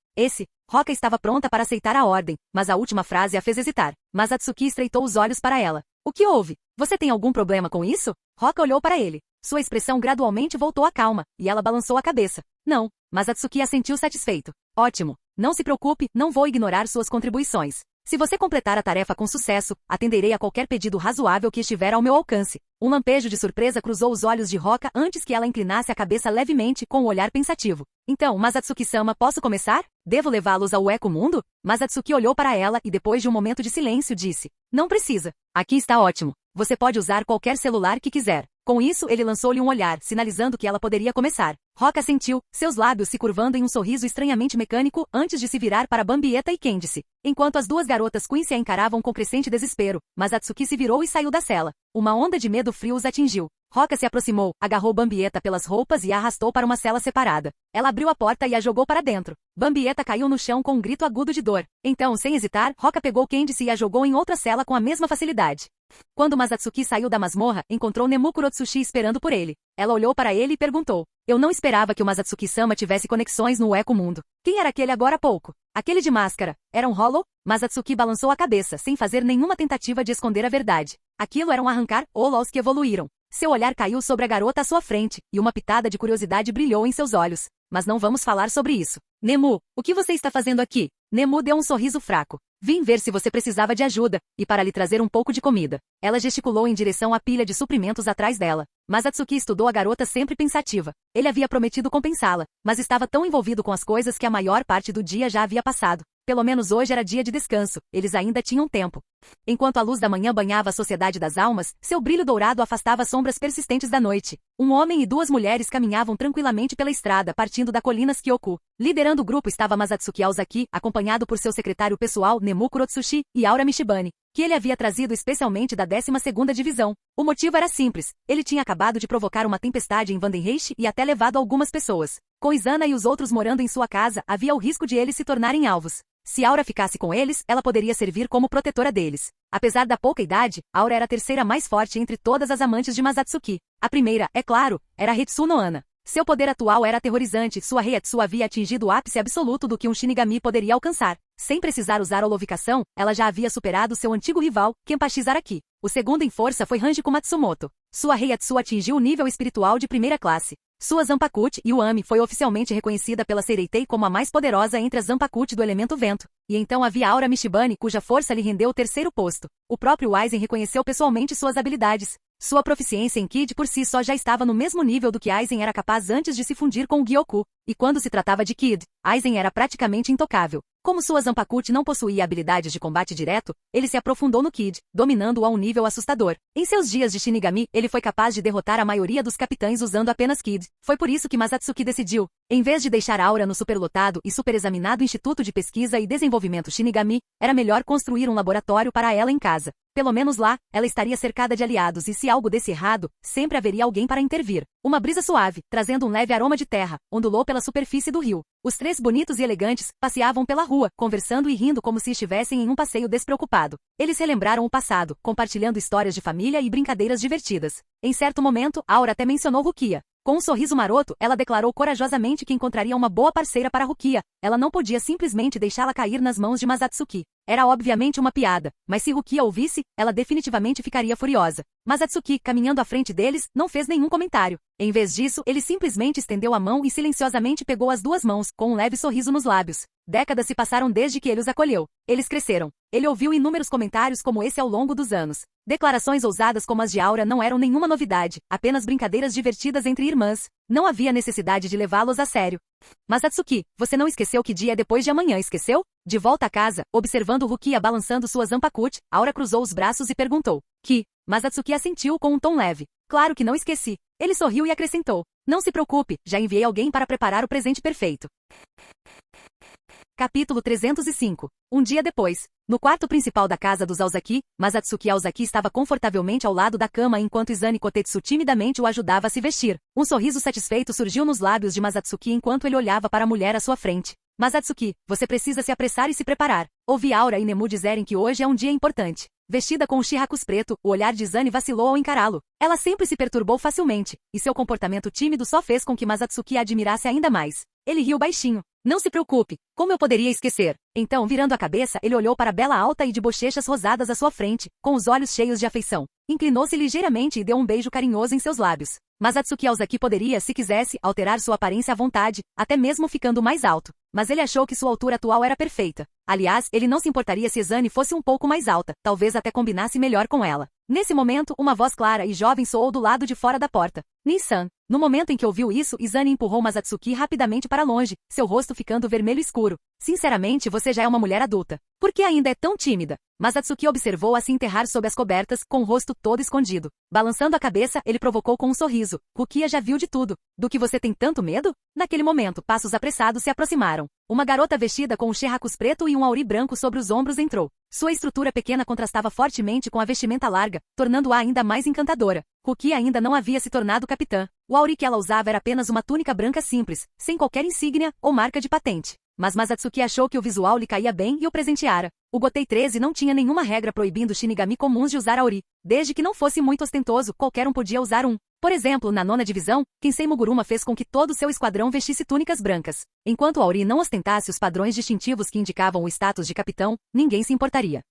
Roka estava pronta para aceitar a ordem, mas a última frase a fez hesitar. Masatsuki estreitou os olhos para ela. O que houve? Você tem algum problema com isso? Roka olhou para ele. Sua expressão gradualmente voltou à calma, e ela balançou a cabeça. Não. Masatsuki assentiu satisfeito. Ótimo. Não se preocupe, não vou ignorar suas contribuições. Se você completar a tarefa com sucesso, atenderei a qualquer pedido razoável que estiver ao meu alcance. Um lampejo de surpresa cruzou os olhos de Hoka antes que ela inclinasse a cabeça levemente com um olhar pensativo. Então, Masatsuki-sama, posso começar? Devo levá-los ao Eco-mundo? Masatsuki olhou para ela e depois de um momento de silêncio disse: Não precisa. Aqui está ótimo. Você pode usar qualquer celular que quiser. Com isso, ele lançou-lhe um olhar, sinalizando que ela poderia começar. Hoka sentiu, seus lábios se curvando em um sorriso estranhamente mecânico antes de se virar para Bambieta e Candice. Enquanto as duas garotas Quincy a encaravam com crescente desespero, Masatsuki se virou e saiu da cela. Uma onda de medo frio os atingiu. Hoka se aproximou, agarrou Bambieta pelas roupas e a arrastou para uma cela separada. Ela abriu a porta e a jogou para dentro. Bambieta caiu no chão com um grito agudo de dor. Então, sem hesitar, Hoka pegou Candice e a jogou em outra cela com a mesma facilidade. Quando Masatsuki saiu da masmorra, encontrou Nemukuro Tsushi esperando por ele. Ela olhou para ele e perguntou: Eu não esperava que o Masatsuki-sama tivesse conexões no Eco-mundo. Quem era aquele agora há pouco? Aquele de máscara. Era um Hollow? Masatsuki balançou a cabeça, sem fazer nenhuma tentativa de esconder a verdade. Aquilo era um arrancar Hollows que evoluíram. Seu olhar caiu sobre a garota à sua frente, e uma pitada de curiosidade brilhou em seus olhos. Mas não vamos falar sobre isso. Nemu, o que você está fazendo aqui? Nemu deu um sorriso fraco. Vim ver se você precisava de ajuda, e para lhe trazer um pouco de comida. Ela gesticulou em direção à pilha de suprimentos atrás dela. Masatsuki estudou a garota sempre pensativa. Ele havia prometido compensá-la, mas estava tão envolvido com as coisas que a maior parte do dia já havia passado. Pelo menos hoje era dia de descanso, eles ainda tinham tempo. Enquanto a luz da manhã banhava a sociedade das almas, seu brilho dourado afastava as sombras persistentes da noite. Um homem e duas mulheres caminhavam tranquilamente pela estrada partindo da colina Kyoku. Liderando o grupo estava Masatsuki Aozaki, acompanhado por seu secretário pessoal Nemukuro Tsushi e Aura Mishibane, que ele havia trazido especialmente da 12ª divisão. O motivo era simples, ele tinha acabado de provocar uma tempestade em Vandenreich e até levado algumas pessoas. Com Izana e os outros morando em sua casa, havia o risco de eles se tornarem alvos. Se Aura ficasse com eles, ela poderia servir como protetora deles. Apesar da pouca idade, Aura era a terceira mais forte entre todas as amantes de Masatsuki. A primeira, é claro, era Hetsuno Ana. Seu poder atual era aterrorizante, sua Reiatsu havia atingido o ápice absoluto do que um Shinigami poderia alcançar. Sem precisar usar holovicação, ela já havia superado seu antigo rival, Kenpachi Zaraki. O segundo em força foi Hanjiko Matsumoto. Sua Reiatsu atingiu o nível espiritual de primeira classe. Sua Zanpakuti Yuami foi oficialmente reconhecida pela Seireitei como a mais poderosa entre as Zanpakuti do elemento vento. E então havia Aura Mishibane, cuja força lhe rendeu o terceiro posto. O próprio Aizen reconheceu pessoalmente suas habilidades. Sua proficiência em Kid por si só já estava no mesmo nível do que Aizen era capaz antes de se fundir com o Gyoku. E quando se tratava de Kid, Aizen era praticamente intocável. Como sua Zanpakuti não possuía habilidades de combate direto, ele se aprofundou no Kid, dominando-o a um nível assustador. Em seus dias de Shinigami, ele foi capaz de derrotar a maioria dos capitães usando apenas Kid. Foi por isso que Masatsuki decidiu, em vez de deixar Aura no superlotado e superexaminado Instituto de Pesquisa e Desenvolvimento Shinigami, era melhor construir um laboratório para ela em casa. Pelo menos lá, ela estaria cercada de aliados e se algo desse errado, sempre haveria alguém para intervir. Uma brisa suave, trazendo um leve aroma de terra, ondulou pela superfície do rio. Os três bonitos e elegantes passeavam pela rua, conversando e rindo como se estivessem em um passeio despreocupado. Eles relembraram o passado, compartilhando histórias de família e brincadeiras divertidas. Em certo momento, Aura até mencionou Rukia. Com um sorriso maroto, ela declarou corajosamente que encontraria uma boa parceira para Rukia. Ela não podia simplesmente deixá-la cair nas mãos de Masatsuki. Era obviamente uma piada, mas se Rukia ouvisse, ela definitivamente ficaria furiosa. Masatsuki, caminhando à frente deles, não fez nenhum comentário. Em vez disso, ele simplesmente estendeu a mão e silenciosamente pegou as duas mãos, com um leve sorriso nos lábios. Décadas se passaram desde que ele os acolheu. Eles cresceram. Ele ouviu inúmeros comentários como esse ao longo dos anos. Declarações ousadas como as de Aura não eram nenhuma novidade, apenas brincadeiras divertidas entre irmãs. Não havia necessidade de levá-los a sério. Masatsuki, você não esqueceu que dia é depois de amanhã, esqueceu? De volta a casa, observando Rukia balançando sua Zanpakuti, Aura cruzou os braços e perguntou. Que? Masatsuki assentiu com um tom leve. Claro que não esqueci. Ele sorriu e acrescentou. Não se preocupe, já enviei alguém para preparar o presente perfeito. Capítulo 305. Um dia depois. No quarto principal da casa dos Aozaki, Masatsuki Aozaki estava confortavelmente ao lado da cama enquanto Izane Kotetsu timidamente o ajudava a se vestir. Um sorriso satisfeito surgiu nos lábios de Masatsuki enquanto ele olhava para a mulher à sua frente. Masatsuki, você precisa se apressar e se preparar. Ouvi Aura e Nemu dizerem que hoje é um dia importante. Vestida com um shirakus preto, o olhar de Izane vacilou ao encará-lo. Ela sempre se perturbou facilmente, e seu comportamento tímido só fez com que Masatsuki a admirasse ainda mais. Ele riu baixinho. Não se preocupe, como eu poderia esquecer? Então, virando a cabeça, ele olhou para a bela alta e de bochechas rosadas à sua frente, com os olhos cheios de afeição. Inclinou-se ligeiramente e deu um beijo carinhoso em seus lábios. Mas Atsuki Aozaki poderia, se quisesse, alterar sua aparência à vontade, até mesmo ficando mais alto. Mas ele achou que sua altura atual era perfeita. Aliás, ele não se importaria se Izane fosse um pouco mais alta, talvez até combinasse melhor com ela. Nesse momento, uma voz clara e jovem soou do lado de fora da porta. Nissan. No momento em que ouviu isso, Izane empurrou Masatsuki rapidamente para longe, seu rosto ficando vermelho escuro. Sinceramente, você já é uma mulher adulta. Por que ainda é tão tímida? Masatsuki observou-a se enterrar sob as cobertas, com o rosto todo escondido. Balançando a cabeça, ele provocou com um sorriso. Rukia já viu de tudo. Do que você tem tanto medo? Naquele momento, passos apressados se aproximaram. Uma garota vestida com um xerracus preto e um auri branco sobre os ombros entrou. Sua estrutura pequena contrastava fortemente com a vestimenta larga, tornando-a ainda mais encantadora. Rukia ainda não havia se tornado capitã. O auri que ela usava era apenas uma túnica branca simples, sem qualquer insígnia ou marca de patente. Mas Masatsuki achou que o visual lhe caía bem e o presenteara. O Gotei 13 não tinha nenhuma regra proibindo Shinigami comuns de usar auri. Desde que não fosse muito ostentoso, qualquer um podia usar um. Por exemplo, na nona divisão, Kensei Muguruma fez com que todo seu esquadrão vestisse túnicas brancas. Enquanto o auri não ostentasse os padrões distintivos que indicavam o status de capitão, ninguém se importaria.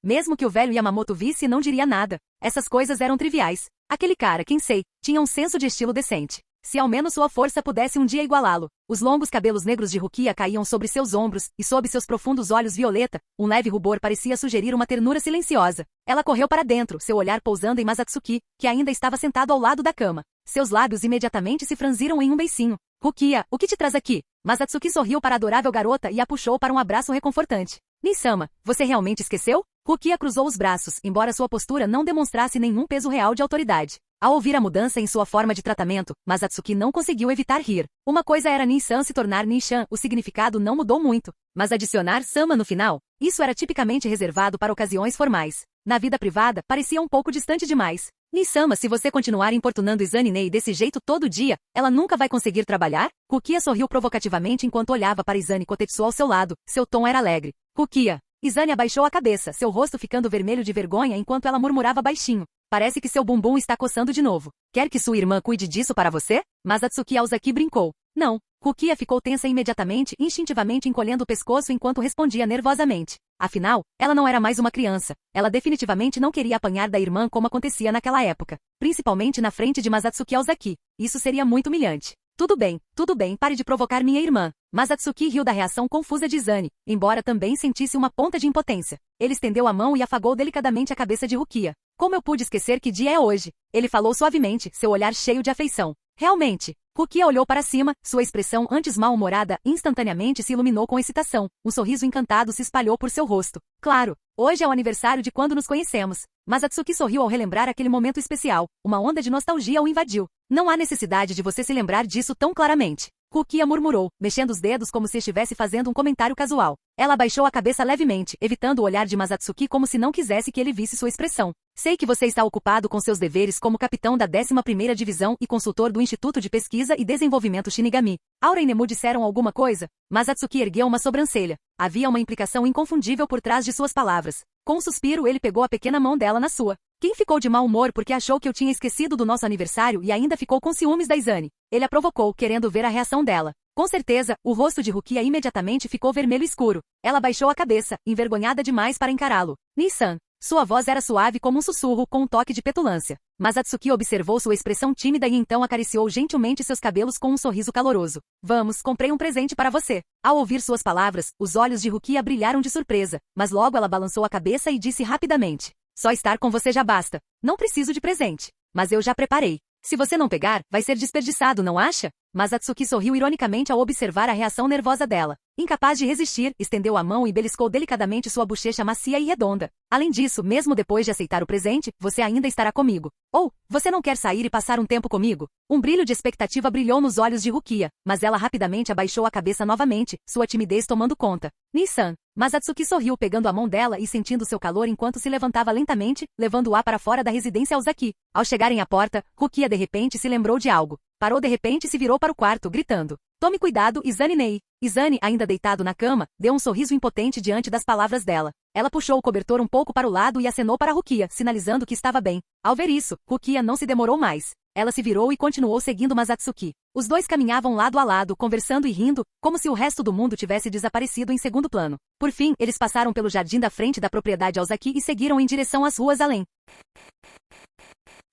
Mesmo que o velho Yamamoto visse, não diria nada. Essas coisas eram triviais. Aquele cara, Kensei, tinha um senso de estilo decente. Se ao menos sua força pudesse um dia igualá-lo. Os longos cabelos negros de Rukia caíam sobre seus ombros, e sob seus profundos olhos violeta, um leve rubor parecia sugerir uma ternura silenciosa. Ela correu para dentro, seu olhar pousando em Masatsuki, que ainda estava sentado ao lado da cama. Seus lábios imediatamente se franziram em um beicinho. Rukia, o que te traz aqui? Masatsuki sorriu para a adorável garota e a puxou para um abraço reconfortante. Nisama, você realmente esqueceu? Rukia cruzou os braços, embora sua postura não demonstrasse nenhum peso real de autoridade. Ao ouvir a mudança em sua forma de tratamento, Masatsuki não conseguiu evitar rir. Uma coisa era Nissan se tornar Nishan, o significado não mudou muito. Mas adicionar Sama no final, isso era tipicamente reservado para ocasiões formais. Na vida privada, parecia um pouco distante demais. Nisama, se você continuar importunando Izane Nei desse jeito todo dia, ela nunca vai conseguir trabalhar? Rukia sorriu provocativamente enquanto olhava para Izane Kotetsu ao seu lado. Seu tom era alegre. Rukia. Izane abaixou a cabeça, seu rosto ficando vermelho de vergonha enquanto ela murmurava baixinho. Parece que seu bumbum está coçando de novo. Quer que sua irmã cuide disso para você? Mas Atsuki Aozaki brincou. Não. Rukia ficou tensa imediatamente, instintivamente encolhendo o pescoço enquanto respondia nervosamente. Afinal, ela não era mais uma criança. Ela definitivamente não queria apanhar da irmã como acontecia naquela época. Principalmente na frente de Masatsuki Aozaki. Isso seria muito humilhante. Tudo bem, pare de provocar minha irmã. Masatsuki riu da reação confusa de Izane, embora também sentisse uma ponta de impotência. Ele estendeu a mão e afagou delicadamente a cabeça de Rukia. Como eu pude esquecer que dia é hoje? Ele falou suavemente, seu olhar cheio de afeição. Realmente. Rukia olhou para cima, sua expressão antes mal-humorada instantaneamente se iluminou com excitação. Um sorriso encantado se espalhou por seu rosto. Claro, hoje é o aniversário de quando nos conhecemos. Masatsuki sorriu ao relembrar aquele momento especial. Uma onda de nostalgia o invadiu. Não há necessidade de você se lembrar disso tão claramente. Rukia murmurou, mexendo os dedos como se estivesse fazendo um comentário casual. Ela abaixou a cabeça levemente, evitando o olhar de Masatsuki como se não quisesse que ele visse sua expressão. Sei que você está ocupado com seus deveres como capitão da 11ª Divisão e consultor do Instituto de Pesquisa e Desenvolvimento Shinigami. Aura e Nemu disseram alguma coisa? Masatsuki ergueu uma sobrancelha. Havia uma implicação inconfundível por trás de suas palavras. Com um suspiro, ele pegou a pequena mão dela na sua. Quem ficou de mau humor porque achou que eu tinha esquecido do nosso aniversário e ainda ficou com ciúmes da Izane? Ele a provocou, querendo ver a reação dela. Com certeza, o rosto de Rukia imediatamente ficou vermelho escuro. Ela baixou a cabeça, envergonhada demais para encará-lo. Nissan. Sua voz era suave como um sussurro, com um toque de petulância. Mas Atsuki observou sua expressão tímida e então acariciou gentilmente seus cabelos com um sorriso caloroso. Vamos, comprei um presente para você. Ao ouvir suas palavras, os olhos de Rukia brilharam de surpresa, mas logo ela balançou a cabeça e disse rapidamente. Só estar com você já basta. Não preciso de presente. Mas eu já preparei. Se você não pegar, vai ser desperdiçado, não acha? Mas Atsuki sorriu ironicamente ao observar a reação nervosa dela. Incapaz de resistir, estendeu a mão e beliscou delicadamente sua bochecha macia e redonda. Além disso, mesmo depois de aceitar o presente, você ainda estará comigo. Ou, você não quer sair e passar um tempo comigo? Um brilho de expectativa brilhou nos olhos de Rukia, mas ela rapidamente abaixou a cabeça novamente, sua timidez tomando conta. Nissan. Mas Atsuki sorriu pegando a mão dela e sentindo seu calor enquanto se levantava lentamente, levando-a para fora da residência Aozaki. Ao chegarem à porta, Rukia de repente se lembrou de algo. Parou de repente e se virou para o quarto, gritando. Tome cuidado, Izane Nei. Izane, ainda deitado na cama, deu um sorriso impotente diante das palavras dela. Ela puxou o cobertor um pouco para o lado e acenou para Rukia, sinalizando que estava bem. Ao ver isso, Rukia não se demorou mais. Ela se virou e continuou seguindo Masatsuki. Os dois caminhavam lado a lado, conversando e rindo, como se o resto do mundo tivesse desaparecido em segundo plano. Por fim, eles passaram pelo jardim da frente da propriedade Aozaki e seguiram em direção às ruas além.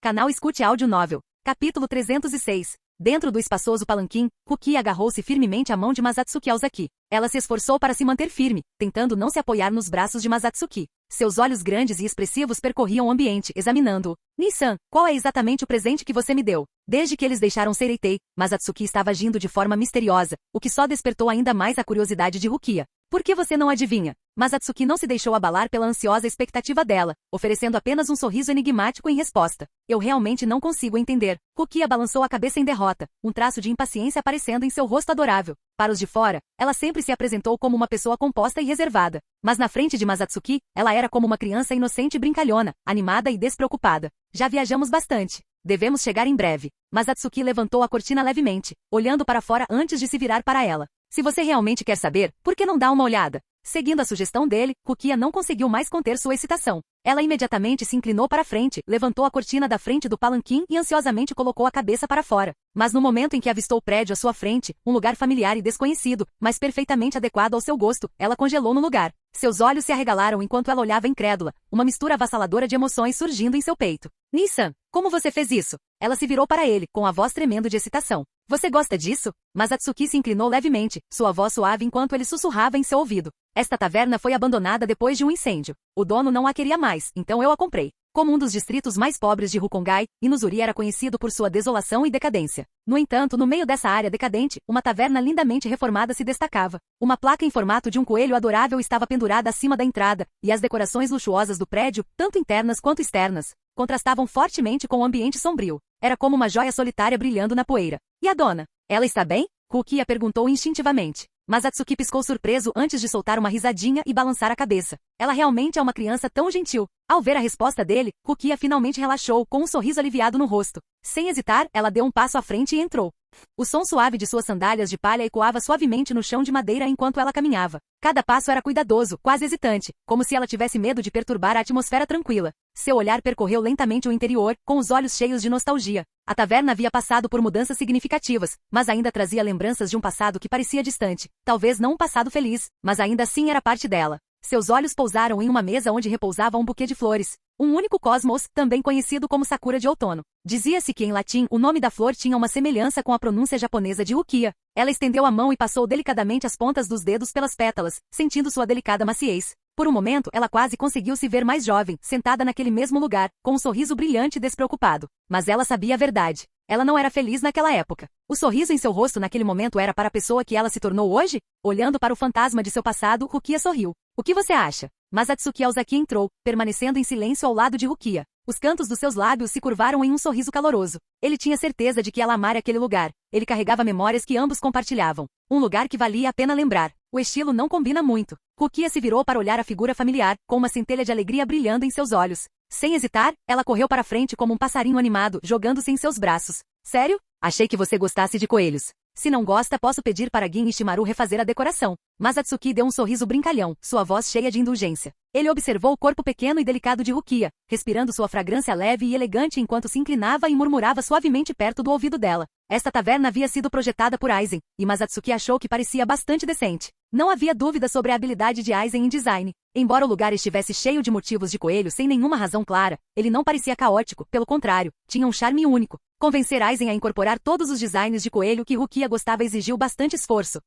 Canal Escute Áudio Novel. Capítulo 306. Dentro do espaçoso palanquim, Rukia agarrou-se firmemente à mão de Masatsuki Aozaki. Ela se esforçou para se manter firme, tentando não se apoiar nos braços de Masatsuki. Seus olhos grandes e expressivos percorriam o ambiente, examinando-o. Nissan, qual é exatamente o presente que você me deu? Desde que eles deixaram Seireitei, Masatsuki estava agindo de forma misteriosa, o que só despertou ainda mais a curiosidade de Rukia. Por que você não adivinha? Masatsuki não se deixou abalar pela ansiosa expectativa dela, oferecendo apenas um sorriso enigmático em resposta. Eu realmente não consigo entender. Rukia balançou a cabeça em derrota, um traço de impaciência aparecendo em seu rosto adorável. Para os de fora, ela sempre se apresentou como uma pessoa composta e reservada. Mas na frente de Masatsuki, ela era como uma criança inocente e brincalhona, animada e despreocupada. Já viajamos bastante. Devemos chegar em breve. Masatsuki levantou a cortina levemente, olhando para fora antes de se virar para ela. Se você realmente quer saber, por que não dá uma olhada? Seguindo a sugestão dele, Rukia não conseguiu mais conter sua excitação. Ela imediatamente se inclinou para frente, levantou a cortina da frente do palanquim e ansiosamente colocou a cabeça para fora. Mas no momento em que avistou o prédio à sua frente, um lugar familiar e desconhecido, mas perfeitamente adequado ao seu gosto, ela congelou no lugar. Seus olhos se arregalaram enquanto ela olhava incrédula, uma mistura avassaladora de emoções surgindo em seu peito. Nissan, como você fez isso? Ela se virou para ele, com a voz tremendo de excitação. Você gosta disso? Masatsuki se inclinou levemente, sua voz suave enquanto ele sussurrava em seu ouvido. Esta taverna foi abandonada depois de um incêndio. O dono não a queria mais, então eu a comprei. Como um dos distritos mais pobres de Rukongai, Inuzuri era conhecido por sua desolação e decadência. No entanto, no meio dessa área decadente, uma taverna lindamente reformada se destacava. Uma placa em formato de um coelho adorável estava pendurada acima da entrada, e as decorações luxuosas do prédio, tanto internas quanto externas, contrastavam fortemente com o ambiente sombrio. Era como uma joia solitária brilhando na poeira. E a dona? Ela está bem? Rukia perguntou instintivamente. Masatsuki piscou surpreso antes de soltar uma risadinha e balançar a cabeça. Ela realmente é uma criança tão gentil. Ao ver a resposta dele, Rukia finalmente relaxou, com um sorriso aliviado no rosto. Sem hesitar, ela deu um passo à frente e entrou. O som suave de suas sandálias de palha ecoava suavemente no chão de madeira enquanto ela caminhava. Cada passo era cuidadoso, quase hesitante, como se ela tivesse medo de perturbar a atmosfera tranquila. Seu olhar percorreu lentamente o interior, com os olhos cheios de nostalgia. A taverna havia passado por mudanças significativas, mas ainda trazia lembranças de um passado que parecia distante. Talvez não um passado feliz, mas ainda assim era parte dela. Seus olhos pousaram em uma mesa onde repousava um buquê de flores. Um único cosmos, também conhecido como Sakura de outono. Dizia-se que em latim o nome da flor tinha uma semelhança com a pronúncia japonesa de Rukia. Ela estendeu a mão e passou delicadamente as pontas dos dedos pelas pétalas, sentindo sua delicada maciez. Por um momento, ela quase conseguiu se ver mais jovem, sentada naquele mesmo lugar, com um sorriso brilhante e despreocupado. Mas ela sabia a verdade. Ela não era feliz naquela época. O sorriso em seu rosto naquele momento era para a pessoa que ela se tornou hoje? Olhando para o fantasma de seu passado, Rukia sorriu. O que você acha? Masatsuki Aozaki entrou, permanecendo em silêncio ao lado de Rukia. Os cantos dos seus lábios se curvaram em um sorriso caloroso. Ele tinha certeza de que ela amara aquele lugar. Ele carregava memórias que ambos compartilhavam. Um lugar que valia a pena lembrar. O estilo não combina muito. Rukia se virou para olhar a figura familiar, com uma centelha de alegria brilhando em seus olhos. Sem hesitar, ela correu para frente como um passarinho animado, jogando-se em seus braços. Sério? Achei que você gostasse de coelhos. Se não gosta, posso pedir para Gin Ishimaru refazer a decoração. Masatsuki deu um sorriso brincalhão, sua voz cheia de indulgência. Ele observou o corpo pequeno e delicado de Rukia, respirando sua fragrância leve e elegante enquanto se inclinava e murmurava suavemente perto do ouvido dela. Esta taverna havia sido projetada por Aizen, e Masatsuki achou que parecia bastante decente. Não havia dúvida sobre a habilidade de Aizen em design. Embora o lugar estivesse cheio de motivos de coelho sem nenhuma razão clara, ele não parecia caótico, pelo contrário, tinha um charme único. Convencer Aizen a incorporar todos os designs de coelho que Rukia gostava exigiu bastante esforço.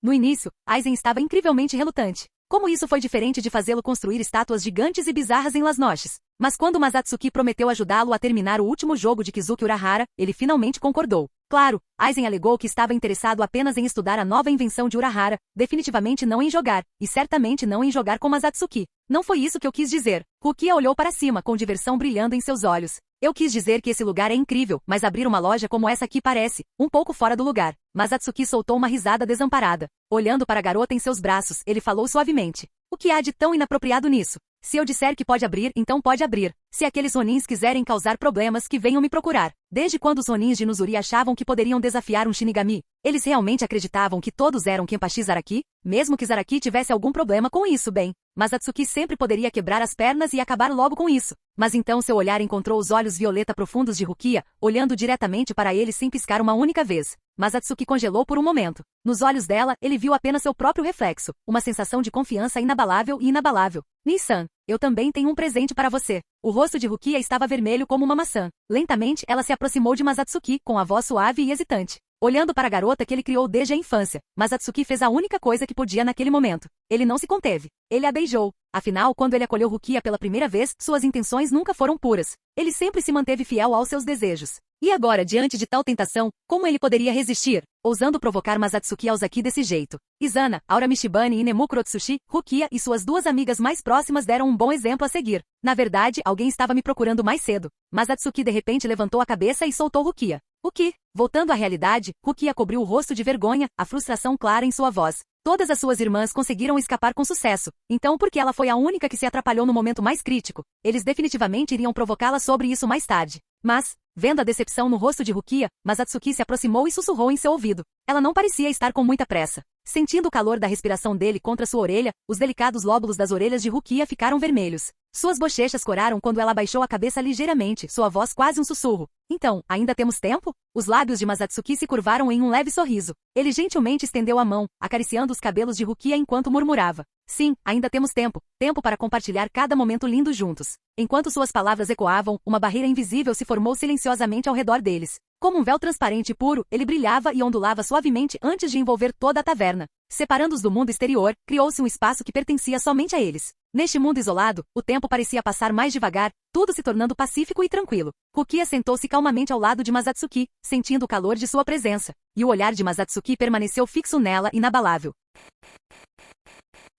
No início, Aizen estava incrivelmente relutante. Como isso foi diferente de fazê-lo construir estátuas gigantes e bizarras em Las Noches? Mas quando Masatsuki prometeu ajudá-lo a terminar o último jogo de Kizuki Urahara, ele finalmente concordou. Claro, Aizen alegou que estava interessado apenas em estudar a nova invenção de Urahara, definitivamente não em jogar, e certamente não em jogar com Masatsuki. Não foi isso que eu quis dizer. Rukia olhou para cima com diversão brilhando em seus olhos. Eu quis dizer que esse lugar é incrível, mas abrir uma loja como essa aqui parece um pouco fora do lugar. Masatsuki soltou uma risada desamparada. Olhando para a garota em seus braços, ele falou suavemente. O que há de tão inapropriado nisso? Se eu disser que pode abrir, então pode abrir. Se aqueles Ronins quiserem causar problemas, que venham me procurar. Desde quando os Ronins de Inuzuri achavam que poderiam desafiar um Shinigami? Eles realmente acreditavam que todos eram Kenpachi Zaraki? Mesmo que Zaraki tivesse algum problema com isso, bem. Mas Atsuki sempre poderia quebrar as pernas e acabar logo com isso. Mas então seu olhar encontrou os olhos violeta profundos de Rukia, olhando diretamente para ele sem piscar uma única vez. Mas Atsuki congelou por um momento. Nos olhos dela, ele viu apenas seu próprio reflexo, uma sensação de confiança inabalável e inabalável. Nissan, eu também tenho um presente para você. O rosto de Rukia estava vermelho como uma maçã. Lentamente, ela se aproximou de Masatsuki, com a voz suave e hesitante. Olhando para a garota que ele criou desde a infância, mas Atsuki fez a única coisa que podia naquele momento. Ele não se conteve. Ele a beijou. Afinal, quando ele acolheu Rukia pela primeira vez, suas intenções nunca foram puras. Ele sempre se manteve fiel aos seus desejos. E agora, diante de tal tentação, como ele poderia resistir? Ousando provocar Masatsuki Aozaki desse jeito. Izana, Aura Mishibane e Nemu Kurotsushi, Rukia e suas duas amigas mais próximas deram um bom exemplo a seguir. Na verdade, alguém estava me procurando mais cedo. Masatsuki de repente levantou a cabeça e soltou Rukia. O que? Voltando à realidade, Rukia cobriu o rosto de vergonha, a frustração clara em sua voz. Todas as suas irmãs conseguiram escapar com sucesso. Então por que ela foi a única que se atrapalhou no momento mais crítico? Eles definitivamente iriam provocá-la sobre isso mais tarde. Mas, vendo a decepção no rosto de Rukia, Masatsuki se aproximou e sussurrou em seu ouvido. Ela não parecia estar com muita pressa. Sentindo o calor da respiração dele contra sua orelha, os delicados lóbulos das orelhas de Rukia ficaram vermelhos. Suas bochechas coraram quando ela abaixou a cabeça ligeiramente, sua voz quase um sussurro. Então, ainda temos tempo? Os lábios de Masatsuki se curvaram em um leve sorriso. Ele gentilmente estendeu a mão, acariciando os cabelos de Rukia enquanto murmurava. Sim, ainda temos tempo. Tempo para compartilhar cada momento lindo juntos. Enquanto suas palavras ecoavam, uma barreira invisível se formou silenciosamente ao redor deles. Como um véu transparente e puro, ele brilhava e ondulava suavemente antes de envolver toda a taverna. Separando-os do mundo exterior, criou-se um espaço que pertencia somente a eles. Neste mundo isolado, o tempo parecia passar mais devagar, tudo se tornando pacífico e tranquilo. Rukia sentou-se calmamente ao lado de Masatsuki, sentindo o calor de sua presença. E o olhar de Masatsuki permaneceu fixo nela, inabalável.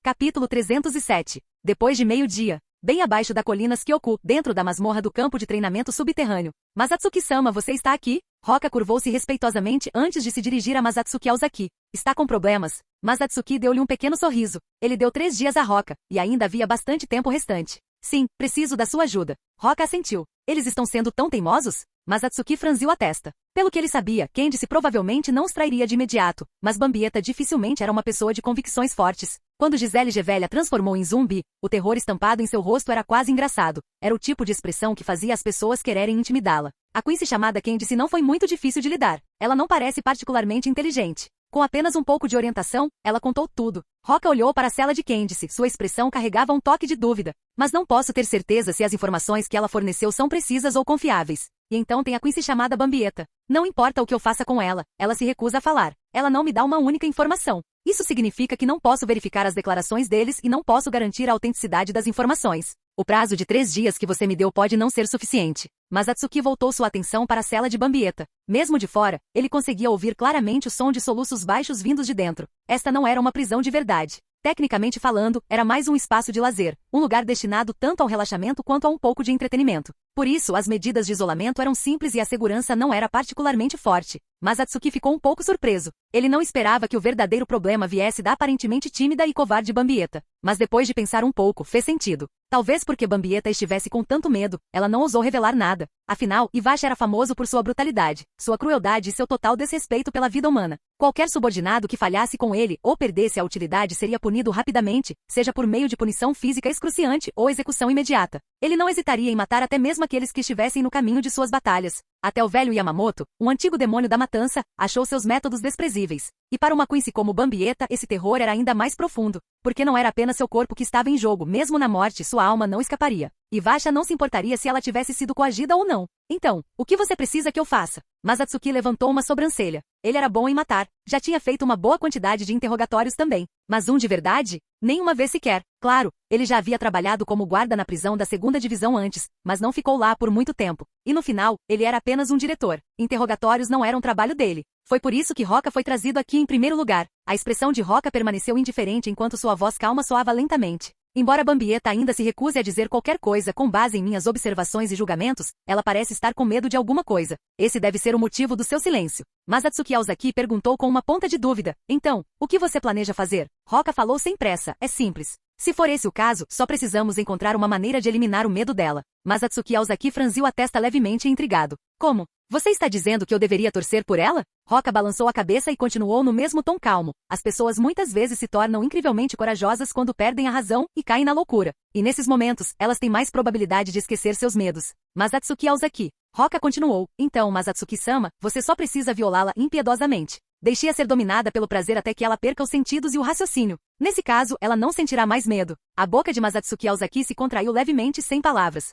Capítulo 307. Depois de meio-dia. Bem abaixo da colina Skyoku, dentro da masmorra do campo de treinamento subterrâneo. Masatsuki-sama, você está aqui? Hoka curvou-se respeitosamente antes de se dirigir a Masatsuki Aozaki. Está com problemas? Masatsuki deu-lhe um pequeno sorriso. Ele deu 3 dias a Hoka, e ainda havia bastante tempo restante. Sim, preciso da sua ajuda. Hoka assentiu. Eles estão sendo tão teimosos? Masatsuki franziu a testa. Pelo que ele sabia, Candice provavelmente não os trairia de imediato, mas Bambieta dificilmente era uma pessoa de convicções fortes. Quando Gisele Gevelha transformou em zumbi, o terror estampado em seu rosto era quase engraçado. Era o tipo de expressão que fazia as pessoas quererem intimidá-la. A Quincy chamada Candice não foi muito difícil de lidar. Ela não parece particularmente inteligente. Com apenas um pouco de orientação, ela contou tudo. Hoka olhou para a cela de Candice, sua expressão carregava um toque de dúvida. Mas não posso ter certeza se as informações que ela forneceu são precisas ou confiáveis. E então tem a Quincy chamada Bambieta. Não importa o que eu faça com ela se recusa a falar. Ela não me dá uma única informação. Isso significa que não posso verificar as declarações deles e não posso garantir a autenticidade das informações. O prazo de 3 dias que você me deu pode não ser suficiente. Mas Atsuki voltou sua atenção para a cela de Bambieta. Mesmo de fora, ele conseguia ouvir claramente o som de soluços baixos vindos de dentro. Esta não era uma prisão de verdade. Tecnicamente falando, era mais um espaço de lazer, um lugar destinado tanto ao relaxamento quanto a um pouco de entretenimento. Por isso, as medidas de isolamento eram simples e a segurança não era particularmente forte. Mas Atsuki ficou um pouco surpreso. Ele não esperava que o verdadeiro problema viesse da aparentemente tímida e covarde Bambieta. Mas depois de pensar um pouco, fez sentido. Talvez porque Bambieta estivesse com tanto medo, ela não ousou revelar nada. Afinal, Iwashi era famoso por sua brutalidade, sua crueldade e seu total desrespeito pela vida humana. Qualquer subordinado que falhasse com ele ou perdesse a utilidade seria punido rapidamente, seja por meio de punição física excruciante ou execução imediata. Ele não hesitaria em matar até mesmo aqueles que estivessem no caminho de suas batalhas. Até o velho Yamamoto, um antigo demônio da matança, achou seus métodos desprezíveis. E para uma Quincy como Bambieta, esse terror era ainda mais profundo, porque não era apenas seu corpo que estava em jogo, mesmo na morte sua alma não escaparia. Iwasha não se importaria se ela tivesse sido coagida ou não. Então, o que você precisa que eu faça? Mas Atsuki levantou uma sobrancelha. Ele era bom em matar. Já tinha feito uma boa quantidade de interrogatórios também. Mas um de verdade? Nenhuma vez sequer. Claro, ele já havia trabalhado como guarda na prisão da 2ª divisão antes, mas não ficou lá por muito tempo. E no final, ele era apenas um diretor. Interrogatórios não eram trabalho dele. Foi por isso que Hoka foi trazido aqui em primeiro lugar. A expressão de Hoka permaneceu indiferente enquanto sua voz calma soava lentamente. Embora Bambieta ainda se recuse a dizer qualquer coisa com base em minhas observações e julgamentos, ela parece estar com medo de alguma coisa. Esse deve ser o motivo do seu silêncio. Mas Atsuki Aozaki perguntou com uma ponta de dúvida. Então, o que você planeja fazer? Hoka falou sem pressa. É simples. Se for esse o caso, só precisamos encontrar uma maneira de eliminar o medo dela. Mas Atsuki Aozaki franziu a testa levemente intrigado. Como? Você está dizendo que eu deveria torcer por ela? Roca balançou a cabeça e continuou no mesmo tom calmo. As pessoas muitas vezes se tornam incrivelmente corajosas quando perdem a razão e caem na loucura. E nesses momentos, elas têm mais probabilidade de esquecer seus medos. Masatsuki Aozaki. Roca continuou. Então, Masatsuki-sama, você só precisa violá-la impiedosamente. Deixe-a ser dominada pelo prazer até que ela perca os sentidos e o raciocínio. Nesse caso, ela não sentirá mais medo. A boca de Masatsuki Aozaki se contraiu levemente sem palavras.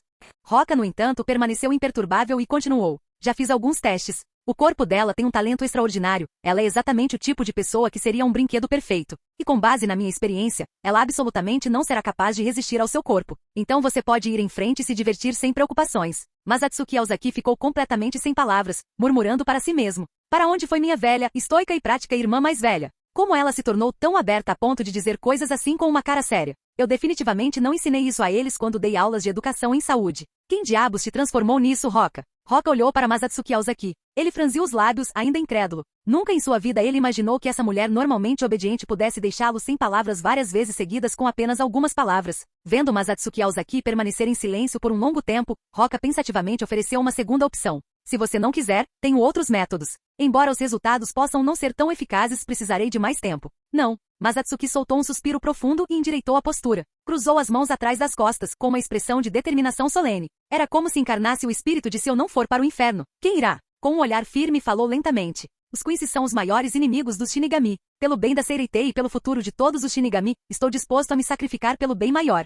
Roca, no entanto, permaneceu imperturbável e continuou. Já fiz alguns testes. O corpo dela tem um talento extraordinário. Ela é exatamente o tipo de pessoa que seria um brinquedo perfeito. E com base na minha experiência, ela absolutamente não será capaz de resistir ao seu corpo. Então você pode ir em frente e se divertir sem preocupações. Masatsuki Aozaki ficou completamente sem palavras, murmurando para si mesmo. Para onde foi minha velha, estoica e prática irmã mais velha? Como ela se tornou tão aberta a ponto de dizer coisas assim com uma cara séria? Eu definitivamente não ensinei isso a eles quando dei aulas de educação em saúde. Quem diabos te transformou nisso, Roca? Roca olhou para Masatsuki Aozaki. Ele franziu os lábios, ainda incrédulo. Nunca em sua vida ele imaginou que essa mulher normalmente obediente pudesse deixá-lo sem palavras várias vezes seguidas com apenas algumas palavras. Vendo Masatsuki Aozaki permanecer em silêncio por um longo tempo, Roca pensativamente ofereceu uma segunda opção. Se você não quiser, tenho outros métodos. Embora os resultados possam não ser tão eficazes, precisarei de mais tempo. Não. Masatsuki soltou um suspiro profundo e endireitou a postura. Cruzou as mãos atrás das costas, com uma expressão de determinação solene. Era como se encarnasse o espírito de se eu não for para o inferno. Quem irá? Com um olhar firme falou lentamente. Os Quincy são os maiores inimigos dos Shinigami. Pelo bem da Seireitei e pelo futuro de todos os Shinigami, estou disposto a me sacrificar pelo bem maior.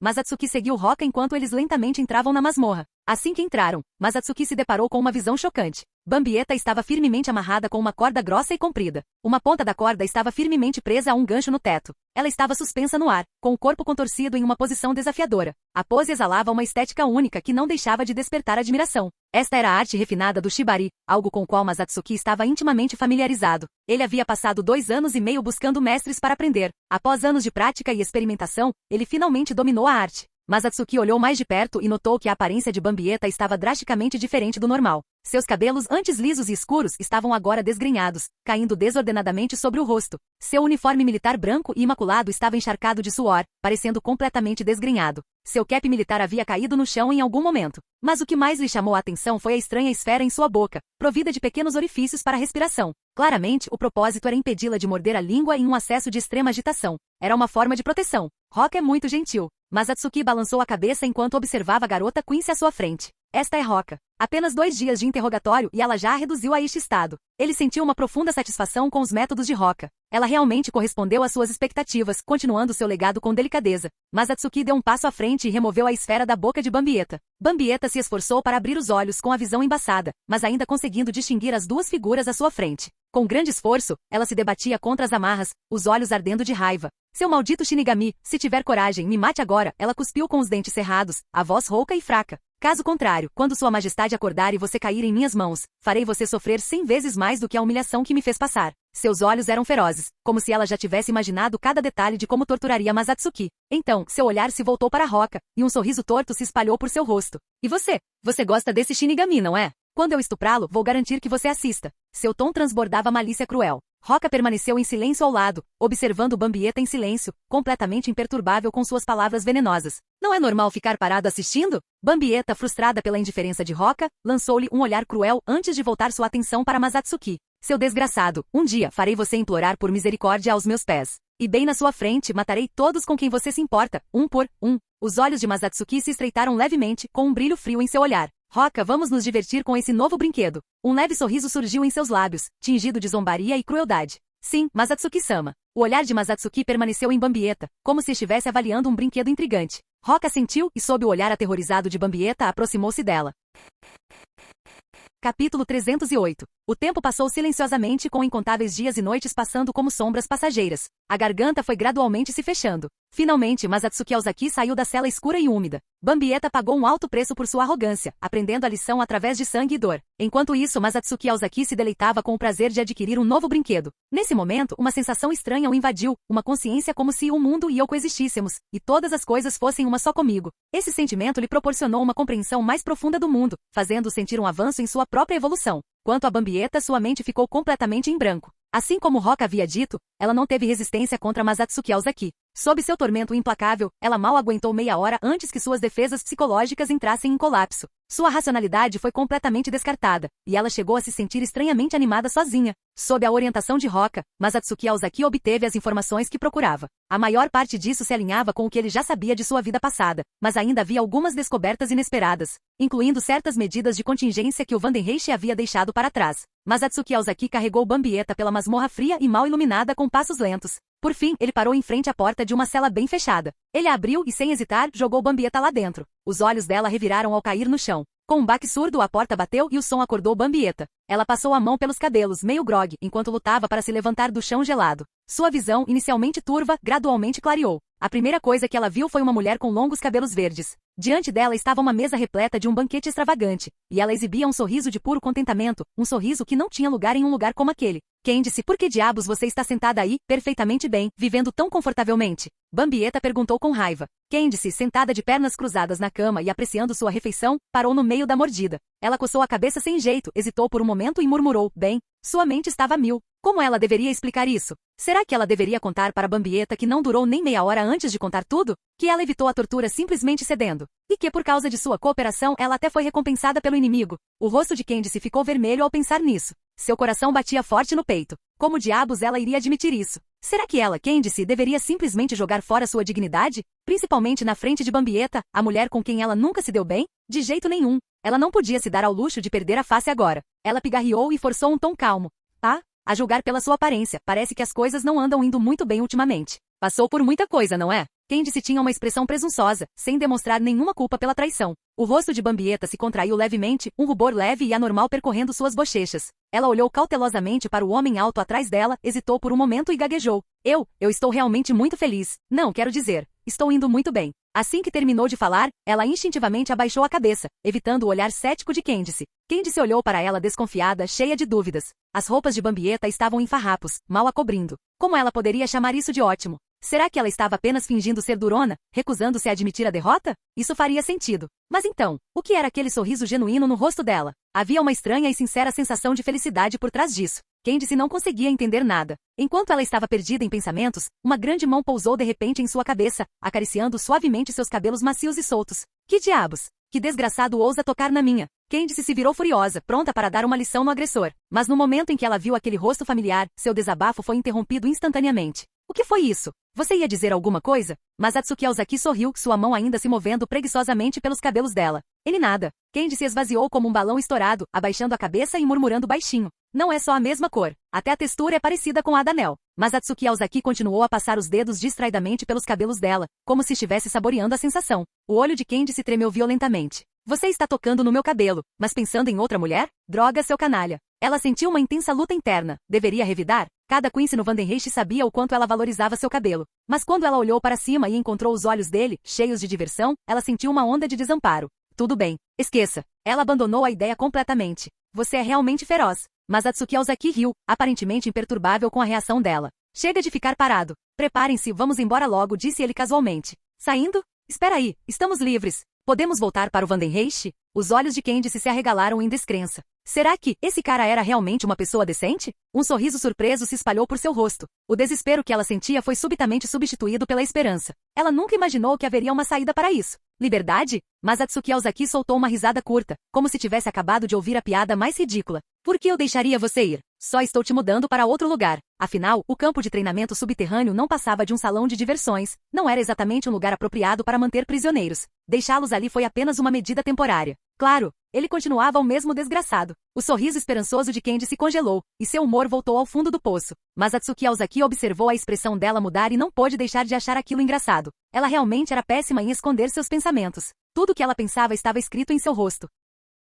Masatsuki seguiu Roca enquanto eles lentamente entravam na masmorra. Assim que entraram, Masatsuki se deparou com uma visão chocante. Bambieta estava firmemente amarrada com uma corda grossa e comprida. Uma ponta da corda estava firmemente presa a um gancho no teto. Ela estava suspensa no ar, com o corpo contorcido em uma posição desafiadora. A pose exalava uma estética única que não deixava de despertar admiração. Esta era a arte refinada do Shibari, algo com o qual Masatsuki estava intimamente familiarizado. Ele havia passado 2 anos e meio buscando mestres para aprender. Após anos de prática e experimentação, ele finalmente dominou a arte. Masatsuki olhou mais de perto e notou que a aparência de Bambieta estava drasticamente diferente do normal. Seus cabelos, antes lisos e escuros, estavam agora desgrenhados, caindo desordenadamente sobre o rosto. Seu uniforme militar branco e imaculado estava encharcado de suor, parecendo completamente desgrenhado. Seu cap militar havia caído no chão em algum momento. Mas o que mais lhe chamou a atenção foi a estranha esfera em sua boca, provida de pequenos orifícios para respiração. Claramente, o propósito era impedi-la de morder a língua em um acesso de extrema agitação. Era uma forma de proteção. Roca é muito gentil. Masatsuki balançou a cabeça enquanto observava a garota Quincy à sua frente. Esta é Roca. Apenas 2 dias de interrogatório e ela já a reduziu a este estado. Ele sentiu uma profunda satisfação com os métodos de Roca. Ela realmente correspondeu às suas expectativas, continuando seu legado com delicadeza. Masatsuki deu um passo à frente e removeu a esfera da boca de Bambieta. Bambieta se esforçou para abrir os olhos com a visão embaçada, mas ainda conseguindo distinguir as 2 figuras à sua frente. Com grande esforço, ela se debatia contra as amarras, os olhos ardendo de raiva. Seu maldito Shinigami, se tiver coragem, me mate agora. Ela cuspiu com os dentes cerrados, a voz rouca e fraca. Caso contrário, quando sua majestade acordar e você cair em minhas mãos, farei você sofrer 100 vezes mais do que a humilhação que me fez passar. Seus olhos eram ferozes, como se ela já tivesse imaginado cada detalhe de como torturaria Masatsuki. Então, seu olhar se voltou para Roca, e um sorriso torto se espalhou por seu rosto. E você? Você gosta desse Shinigami, não é? Quando eu estuprá-lo, vou garantir que você assista. Seu tom transbordava malícia cruel. Roca permaneceu em silêncio ao lado, observando Bambieta em silêncio, completamente imperturbável com suas palavras venenosas. Não é normal ficar parado assistindo? Bambieta, frustrada pela indiferença de Roca, lançou-lhe um olhar cruel antes de voltar sua atenção para Masatsuki. Seu desgraçado, um dia farei você implorar por misericórdia aos meus pés. E bem na sua frente matarei todos com quem você se importa, um por um. Os olhos de Masatsuki se estreitaram levemente, com um brilho frio em seu olhar. Roca, vamos nos divertir com esse novo brinquedo. Um leve sorriso surgiu em seus lábios, tingido de zombaria e crueldade. Sim, Masatsuki-sama. O olhar de Masatsuki permaneceu em Bambieta, como se estivesse avaliando um brinquedo intrigante. Roca sentiu e, sob o olhar aterrorizado de Bambieta, aproximou-se dela. Capítulo 308. O tempo passou silenciosamente com incontáveis dias e noites passando como sombras passageiras. A garganta foi gradualmente se fechando. Finalmente, Masatsuki Aozaki saiu da cela escura e úmida. Bambieta pagou um alto preço por sua arrogância, aprendendo a lição através de sangue e dor. Enquanto isso, Masatsuki Aozaki se deleitava com o prazer de adquirir um novo brinquedo. Nesse momento, uma sensação estranha o invadiu, uma consciência como se o mundo e eu coexistíssemos, e todas as coisas fossem uma só comigo. Esse sentimento lhe proporcionou uma compreensão mais profunda do mundo, fazendo-o sentir um avanço em sua própria evolução. Quanto a Bambieta, sua mente ficou completamente em branco. Assim como Roka havia dito, ela não teve resistência contra Masatsuki Aozaki. Sob seu tormento implacável, ela mal aguentou meia hora antes que suas defesas psicológicas entrassem em colapso. Sua racionalidade foi completamente descartada, e ela chegou a se sentir estranhamente animada sozinha. Sob a orientação de Roka, Masatsuki Aozaki obteve as informações que procurava. A maior parte disso se alinhava com o que ele já sabia de sua vida passada, mas ainda havia algumas descobertas inesperadas, incluindo certas medidas de contingência que o Vandenreich havia deixado para trás. Masatsuki Aozaki carregou Bambieta pela masmorra fria e mal iluminada com passos lentos. Por fim, ele parou em frente à porta de uma cela bem fechada. Ele a abriu e, sem hesitar, jogou Bambieta lá dentro. Os olhos dela reviraram ao cair no chão. Com um baque surdo, a porta bateu e o som acordou Bambieta. Ela passou a mão pelos cabelos, meio grogue, enquanto lutava para se levantar do chão gelado. Sua visão, inicialmente turva, gradualmente clareou. A primeira coisa que ela viu foi uma mulher com longos cabelos verdes. Diante dela estava uma mesa repleta de um banquete extravagante, e ela exibia um sorriso de puro contentamento, um sorriso que não tinha lugar em um lugar como aquele. Candice, por que diabos você está sentada aí, perfeitamente bem, vivendo tão confortavelmente? Bambieta perguntou com raiva. Candice, sentada de pernas cruzadas na cama e apreciando sua refeição, parou no meio da mordida. Ela coçou a cabeça sem jeito, hesitou por um momento e murmurou, bem, sua mente estava a mil. Como ela deveria explicar isso? Será que ela deveria contar para Bambieta que não durou nem meia hora antes de contar tudo? Que ela evitou a tortura simplesmente cedendo? E que por causa de sua cooperação ela até foi recompensada pelo inimigo? O rosto de Candice ficou vermelho ao pensar nisso. Seu coração batia forte no peito. Como diabos ela iria admitir isso? Será que ela, Candice, deveria simplesmente jogar fora sua dignidade? Principalmente na frente de Bambieta, a mulher com quem ela nunca se deu bem? De jeito nenhum. Ela não podia se dar ao luxo de perder a face agora. Ela pigarreou e forçou um tom calmo. Tá? A julgar pela sua aparência, parece que as coisas não andam indo muito bem ultimamente. Passou por muita coisa, não é? Candice tinha uma expressão presunçosa, sem demonstrar nenhuma culpa pela traição. O rosto de Bambieta se contraiu levemente, um rubor leve e anormal percorrendo suas bochechas. Ela olhou cautelosamente para o homem alto atrás dela, hesitou por um momento e gaguejou. Eu estou realmente muito feliz. Não, quero dizer, estou indo muito bem. Assim que terminou de falar, ela instintivamente abaixou a cabeça, evitando o olhar cético de Candice. Candice olhou para ela desconfiada, cheia de dúvidas. As roupas de Bambieta estavam em farrapos, mal a cobrindo. Como ela poderia chamar isso de ótimo? Será que ela estava apenas fingindo ser durona, recusando-se a admitir a derrota? Isso faria sentido. Mas então, o que era aquele sorriso genuíno no rosto dela? Havia uma estranha e sincera sensação de felicidade por trás disso. Candice não conseguia entender nada. Enquanto ela estava perdida em pensamentos, uma grande mão pousou de repente em sua cabeça, acariciando suavemente seus cabelos macios e soltos. Que diabos? Que desgraçado ousa tocar na minha? Candice se virou furiosa, pronta para dar uma lição no agressor. Mas no momento em que ela viu aquele rosto familiar, seu desabafo foi interrompido instantaneamente. O que foi isso? Você ia dizer alguma coisa? Masatsuki Aozaki sorriu, sua mão ainda se movendo preguiçosamente pelos cabelos dela. Ele nada. Candice esvaziou como um balão estourado, abaixando a cabeça e murmurando baixinho. Não é só a mesma cor. Até a textura é parecida com a da Nel. Masatsuki Aozaki continuou a passar os dedos distraidamente pelos cabelos dela, como se estivesse saboreando a sensação. O olho de Candice tremeu violentamente. Você está tocando no meu cabelo, mas pensando em outra mulher? Droga, seu canalha. Ela sentiu uma intensa luta interna. Deveria revidar? Cada Quincy no Vandenreich sabia o quanto ela valorizava seu cabelo. Mas quando ela olhou para cima e encontrou os olhos dele, cheios de diversão, ela sentiu uma onda de desamparo. Tudo bem. Esqueça. Ela abandonou a ideia completamente. Você é realmente feroz. Masatsuki Aozaki riu, aparentemente imperturbável com a reação dela. Chega de ficar parado. Preparem-se, vamos embora logo, disse ele casualmente. Saindo? Espera aí, estamos livres. Podemos voltar para o Vandenreich? Os olhos de Candice se arregalaram em descrença. Será que esse cara era realmente uma pessoa decente? Um sorriso surpreso se espalhou por seu rosto. O desespero que ela sentia foi subitamente substituído pela esperança. Ela nunca imaginou que haveria uma saída para isso. Liberdade? Masatsuki Aozaki soltou uma risada curta, como se tivesse acabado de ouvir a piada mais ridícula. Por que eu deixaria você ir? Só estou te mudando para outro lugar. Afinal, o campo de treinamento subterrâneo não passava de um salão de diversões. Não era exatamente um lugar apropriado para manter prisioneiros. Deixá-los ali foi apenas uma medida temporária. Claro, ele continuava o mesmo desgraçado. O sorriso esperançoso de Candice se congelou, e seu humor voltou ao fundo do poço. Masatsuki Aozaki observou a expressão dela mudar e não pôde deixar de achar aquilo engraçado. Ela realmente era péssima em esconder seus pensamentos. Tudo o que ela pensava estava escrito em seu rosto.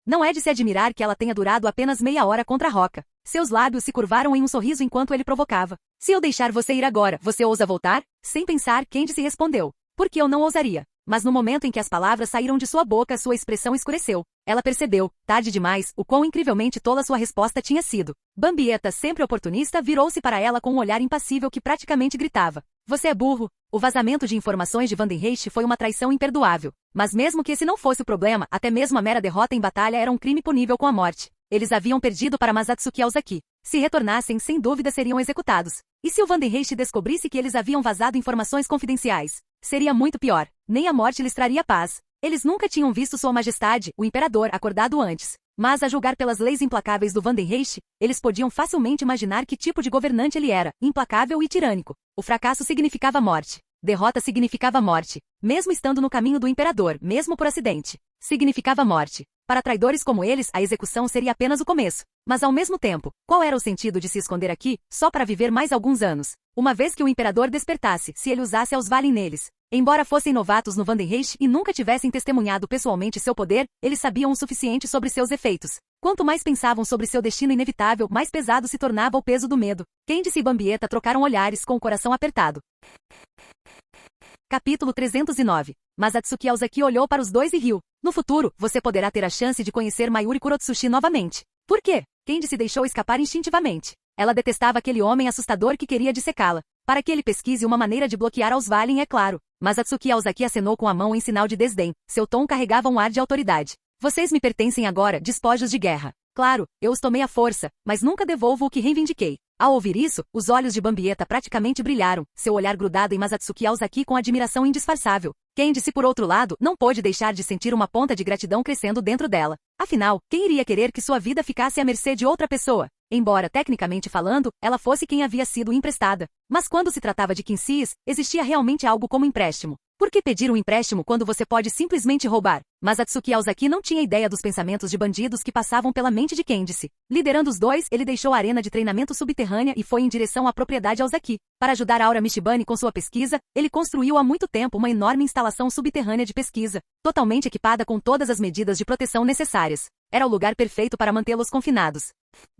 Não é de se admirar que ela tenha durado apenas meia hora contra Roka. Seus lábios se curvaram em um sorriso enquanto ele provocava. Se eu deixar você ir agora, você ousa voltar? Sem pensar, Candice respondeu. Por que eu não ousaria? Mas no momento em que as palavras saíram de sua boca, sua expressão escureceu. Ela percebeu, tarde demais, o quão incrivelmente tola sua resposta tinha sido. Bambieta, sempre oportunista, virou-se para ela com um olhar impassível que praticamente gritava. Você é burro. O vazamento de informações de Vandenreich foi uma traição imperdoável. Mas mesmo que esse não fosse o problema, até mesmo a mera derrota em batalha era um crime punível com a morte. Eles haviam perdido para Masatsuki Aozaki. Se retornassem, sem dúvida seriam executados. E se o Vandenreich descobrisse que eles haviam vazado informações confidenciais? Seria muito pior. Nem a morte lhes traria paz. Eles nunca tinham visto Sua Majestade, o Imperador, acordado antes. Mas, a julgar pelas leis implacáveis do Vandenreich, eles podiam facilmente imaginar que tipo de governante ele era, implacável e tirânico. O fracasso significava morte. Derrota significava morte. Mesmo estando no caminho do Imperador, mesmo por acidente, significava morte. Para traidores como eles, a execução seria apenas o começo. Mas ao mesmo tempo, qual era o sentido de se esconder aqui, só para viver mais alguns anos? Uma vez que o Imperador despertasse, se ele usasse aos Valen neles. Embora fossem novatos no Vandenreich e nunca tivessem testemunhado pessoalmente seu poder, eles sabiam o suficiente sobre seus efeitos. Quanto mais pensavam sobre seu destino inevitável, mais pesado se tornava o peso do medo. Candice e Bambietta trocaram olhares com o coração apertado. Capítulo 309. Mas Atsuki Aozaki olhou para os dois e riu. No futuro, você poderá ter a chance de conhecer Mayuri Kurotsushi novamente. Por quê? Candice deixou escapar instintivamente. Ela detestava aquele homem assustador que queria dissecá-la. Para que ele pesquise uma maneira de bloquear aos Valen, é claro. Mas Atsuki Aozaki acenou com a mão em sinal de desdém. Seu tom carregava um ar de autoridade. Vocês me pertencem agora, despojos de guerra. Claro, eu os tomei à força, mas nunca devolvo o que reivindiquei. Ao ouvir isso, os olhos de Bambietta praticamente brilharam, seu olhar grudado em Masatsuki Aozaki com admiração indisfarçável. Candice, por outro lado, não pôde deixar de sentir uma ponta de gratidão crescendo dentro dela. Afinal, quem iria querer que sua vida ficasse à mercê de outra pessoa? Embora, tecnicamente falando, ela fosse quem havia sido emprestada. Mas quando se tratava de Quincy's, existia realmente algo como empréstimo. Por que pedir um empréstimo quando você pode simplesmente roubar? Mas Atsuki Aozaki não tinha ideia dos pensamentos de bandidos que passavam pela mente de Candice. Liderando os dois, ele deixou a arena de treinamento subterrânea e foi em direção à propriedade Aozaki. Para ajudar Aura Mishibane com sua pesquisa, ele construiu há muito tempo uma enorme instalação subterrânea de pesquisa, totalmente equipada com todas as medidas de proteção necessárias. Era o lugar perfeito para mantê-los confinados.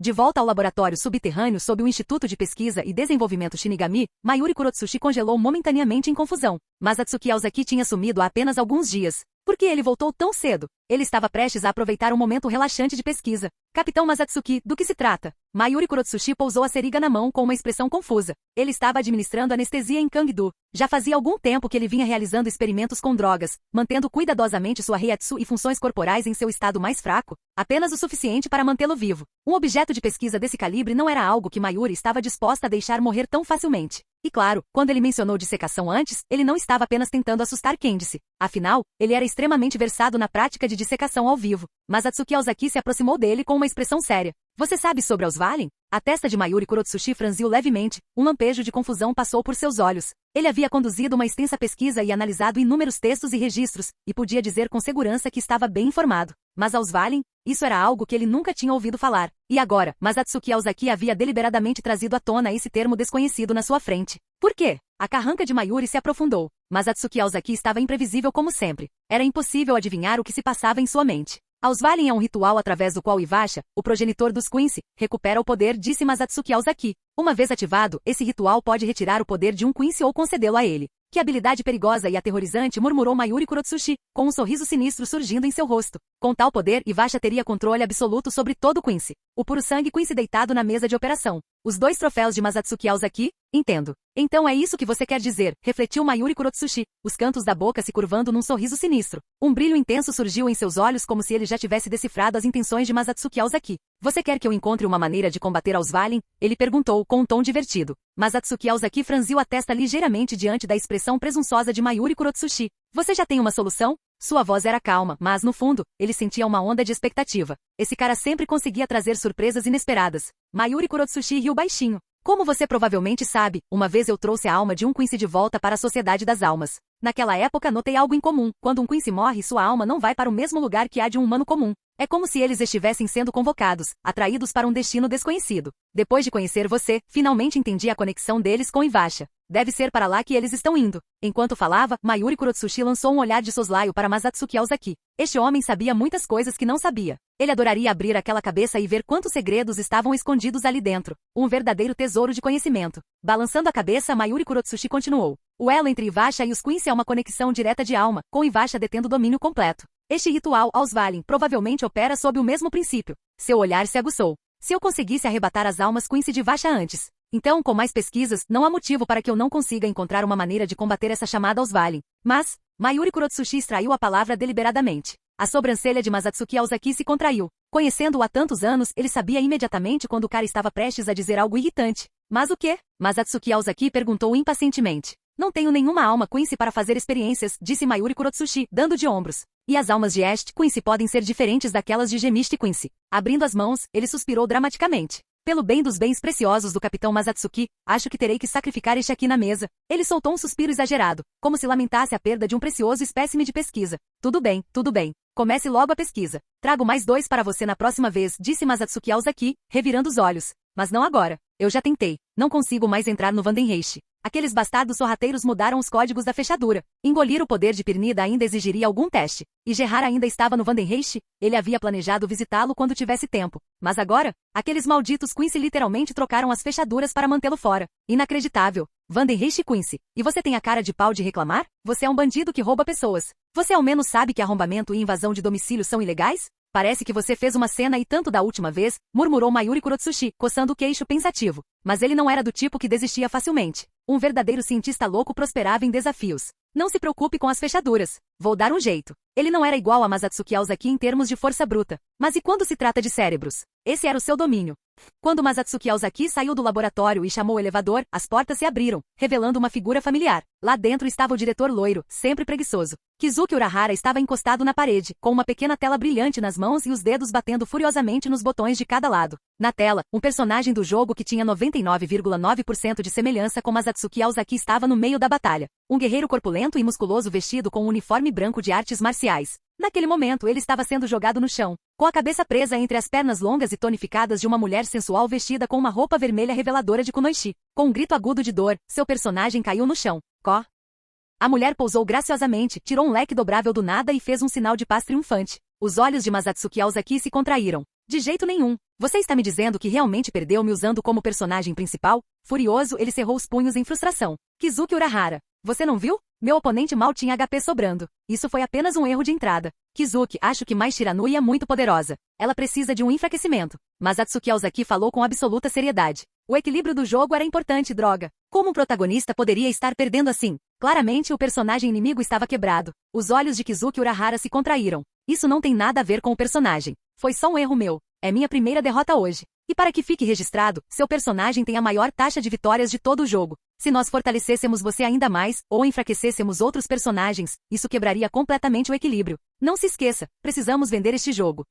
De volta ao laboratório subterrâneo sob o Instituto de Pesquisa e Desenvolvimento Shinigami, Mayuri Kurotsushi congelou momentaneamente em confusão. Mas Atsuki Aozaki tinha sumido há apenas alguns dias. Por que ele voltou tão cedo? Ele estava prestes a aproveitar um momento relaxante de pesquisa. Capitão Masatsuki, do que se trata? Mayuri Kurotsushi pousou a seringa na mão com uma expressão confusa. Ele estava administrando anestesia em Kangdo. Já fazia algum tempo que ele vinha realizando experimentos com drogas, mantendo cuidadosamente sua Reiatsu e funções corporais em seu estado mais fraco, apenas o suficiente para mantê-lo vivo. Um objeto de pesquisa desse calibre não era algo que Mayuri estava disposta a deixar morrer tão facilmente. E claro, quando ele mencionou dissecação antes, ele não estava apenas tentando assustar Candice. Afinal, ele era extremamente versado na prática de dissecação ao vivo. Mas Atsuki Aozaki se aproximou dele com uma expressão séria. Você sabe sobre os Valen? A testa de Mayuri Kurotsushi franziu levemente, um lampejo de confusão passou por seus olhos. Ele havia conduzido uma extensa pesquisa e analisado inúmeros textos e registros, e podia dizer com segurança que estava bem informado. Mas aos Valen, isso era algo que ele nunca tinha ouvido falar. E agora, mas Atsuki Aozaki havia deliberadamente trazido à tona esse termo desconhecido na sua frente. Por quê? A carranca de Mayuri se aprofundou. Mas Atsuki Aozaki estava imprevisível como sempre. Era impossível adivinhar o que se passava em sua mente. Aos Valen é um ritual através do qual Ivasha, o progenitor dos Quincy, recupera o poder, disse Masatsuki Aozaki. Uma vez ativado, esse ritual pode retirar o poder de um Quincy ou concedê-lo a ele. Que habilidade perigosa e aterrorizante, murmurou Mayuri Kurotsushi, com um sorriso sinistro surgindo em seu rosto. Com tal poder, Ivasha teria controle absoluto sobre todo o Quincy. O puro sangue Quincy deitado na mesa de operação. Os 2 troféus de Masatsuki Aozaki? Entendo. Então é isso que você quer dizer, refletiu Mayuri Kurotsushi, os cantos da boca se curvando num sorriso sinistro. Um brilho intenso surgiu em seus olhos como se ele já tivesse decifrado as intenções de Masatsuki Aozaki. Você quer que eu encontre uma maneira de combater aos Valen? Ele perguntou com um tom divertido. Masatsuki Aozaki franziu a testa ligeiramente diante da expressão presunçosa de Mayuri Kurotsushi. Você já tem uma solução? Sua voz era calma, mas no fundo, ele sentia uma onda de expectativa. Esse cara sempre conseguia trazer surpresas inesperadas. Mayuri Kurotsushi riu baixinho. Como você provavelmente sabe, uma vez eu trouxe a alma de um Quincy de volta para a Sociedade das Almas. Naquela época notei algo em comum. Quando um Quincy morre, sua alma não vai para o mesmo lugar que a de um humano comum. É como se eles estivessem sendo convocados, atraídos para um destino desconhecido. Depois de conhecer você, finalmente entendi a conexão deles com Ivasha. Deve ser para lá que eles estão indo. Enquanto falava, Mayuri Kurotsushi lançou um olhar de soslaio para Masatsuki Aozaki. Este homem sabia muitas coisas que não sabia. Ele adoraria abrir aquela cabeça e ver quantos segredos estavam escondidos ali dentro. Um verdadeiro tesouro de conhecimento. Balançando a cabeça, Mayuri Kurotsushi continuou. O elo entre Ivasha e os Quincy é uma conexão direta de alma, com Ivasha detendo o domínio completo. Este ritual, aos Valen, provavelmente opera sob o mesmo princípio. Seu olhar se aguçou. Se eu conseguisse arrebatar as almas Quincy de Ivasha antes. Então, com mais pesquisas, não há motivo para que eu não consiga encontrar uma maneira de combater essa chamada aos Valen. Mas, Mayuri Kurotsushi extraiu a palavra deliberadamente. A sobrancelha de Masatsuki Aozaki se contraiu. Conhecendo-o há tantos anos, ele sabia imediatamente quando o cara estava prestes a dizer algo irritante. Mas o quê? Masatsuki Aozaki perguntou impacientemente. Não tenho nenhuma alma Quincy para fazer experiências, disse Mayuri Kurotsushi, dando de ombros. E as almas de Est Quincy podem ser diferentes daquelas de Gemisti Quincy. Abrindo as mãos, ele suspirou dramaticamente. Pelo bem dos bens preciosos do capitão Masatsuki, acho que terei que sacrificar este aqui na mesa. Ele soltou um suspiro exagerado, como se lamentasse a perda de um precioso espécime de pesquisa. Tudo bem, tudo bem. Comece logo a pesquisa. Trago mais 2 para você na próxima vez, disse Masatsuki Aozaki, revirando os olhos. Mas não agora. Eu já tentei. Não consigo mais entrar no Vandenreich. Aqueles bastardos sorrateiros mudaram os códigos da fechadura. Engolir o poder de Pirnida ainda exigiria algum teste. E Gerard ainda estava no Vandenreich? Ele havia planejado visitá-lo quando tivesse tempo. Mas agora, aqueles malditos Quincy literalmente trocaram as fechaduras para mantê-lo fora. Inacreditável. Vandenreich Quincy. E você tem a cara de pau de reclamar? Você é um bandido que rouba pessoas. Você ao menos sabe que arrombamento e invasão de domicílio são ilegais? Parece que você fez uma cena e tanto da última vez, murmurou Mayuri Kurotsushi, coçando o queixo pensativo. Mas ele não era do tipo que desistia facilmente. Um verdadeiro cientista louco prosperava em desafios. Não se preocupe com as fechaduras. Vou dar um jeito. Ele não era igual a Masatsuki Aozaki em termos de força bruta. Mas e quando se trata de cérebros? Esse era o seu domínio. Quando Masatsuki Aozaki saiu do laboratório e chamou o elevador, as portas se abriram, revelando uma figura familiar. Lá dentro estava o diretor loiro, sempre preguiçoso. Kizuki Urahara estava encostado na parede, com uma pequena tela brilhante nas mãos e os dedos batendo furiosamente nos botões de cada lado. Na tela, um personagem do jogo que tinha 99,9% de semelhança com Masatsuki Aozaki estava no meio da batalha. Um guerreiro corpulento e musculoso vestido com um uniforme branco de artes marciais. Naquele momento ele estava sendo jogado no chão, com a cabeça presa entre as pernas longas e tonificadas de uma mulher sensual vestida com uma roupa vermelha reveladora de kunoichi. Com um grito agudo de dor, seu personagem caiu no chão. Có. A mulher pousou graciosamente, tirou um leque dobrável do nada e fez um sinal de paz triunfante. Os olhos de Masatsuki Aozaki se contraíram. De jeito nenhum. Você está me dizendo que realmente perdeu me usando como personagem principal? Furioso, ele cerrou os punhos em frustração. Kizuki Urahara. Você não viu? Meu oponente mal tinha HP sobrando. Isso foi apenas um erro de entrada. Kizuki, acho que mais Shiranui é muito poderosa. Ela precisa de um enfraquecimento. Mas Atsuki Aozaki falou com absoluta seriedade. O equilíbrio do jogo era importante, droga. Como um protagonista poderia estar perdendo assim? Claramente o personagem inimigo estava quebrado. Os olhos de Kizuki Urahara se contraíram. Isso não tem nada a ver com o personagem. Foi só um erro meu. É minha primeira derrota hoje. E para que fique registrado, seu personagem tem a maior taxa de vitórias de todo o jogo. Se nós fortalecêssemos você ainda mais, ou enfraquecêssemos outros personagens, isso quebraria completamente o equilíbrio. Não se esqueça, precisamos vender este jogo.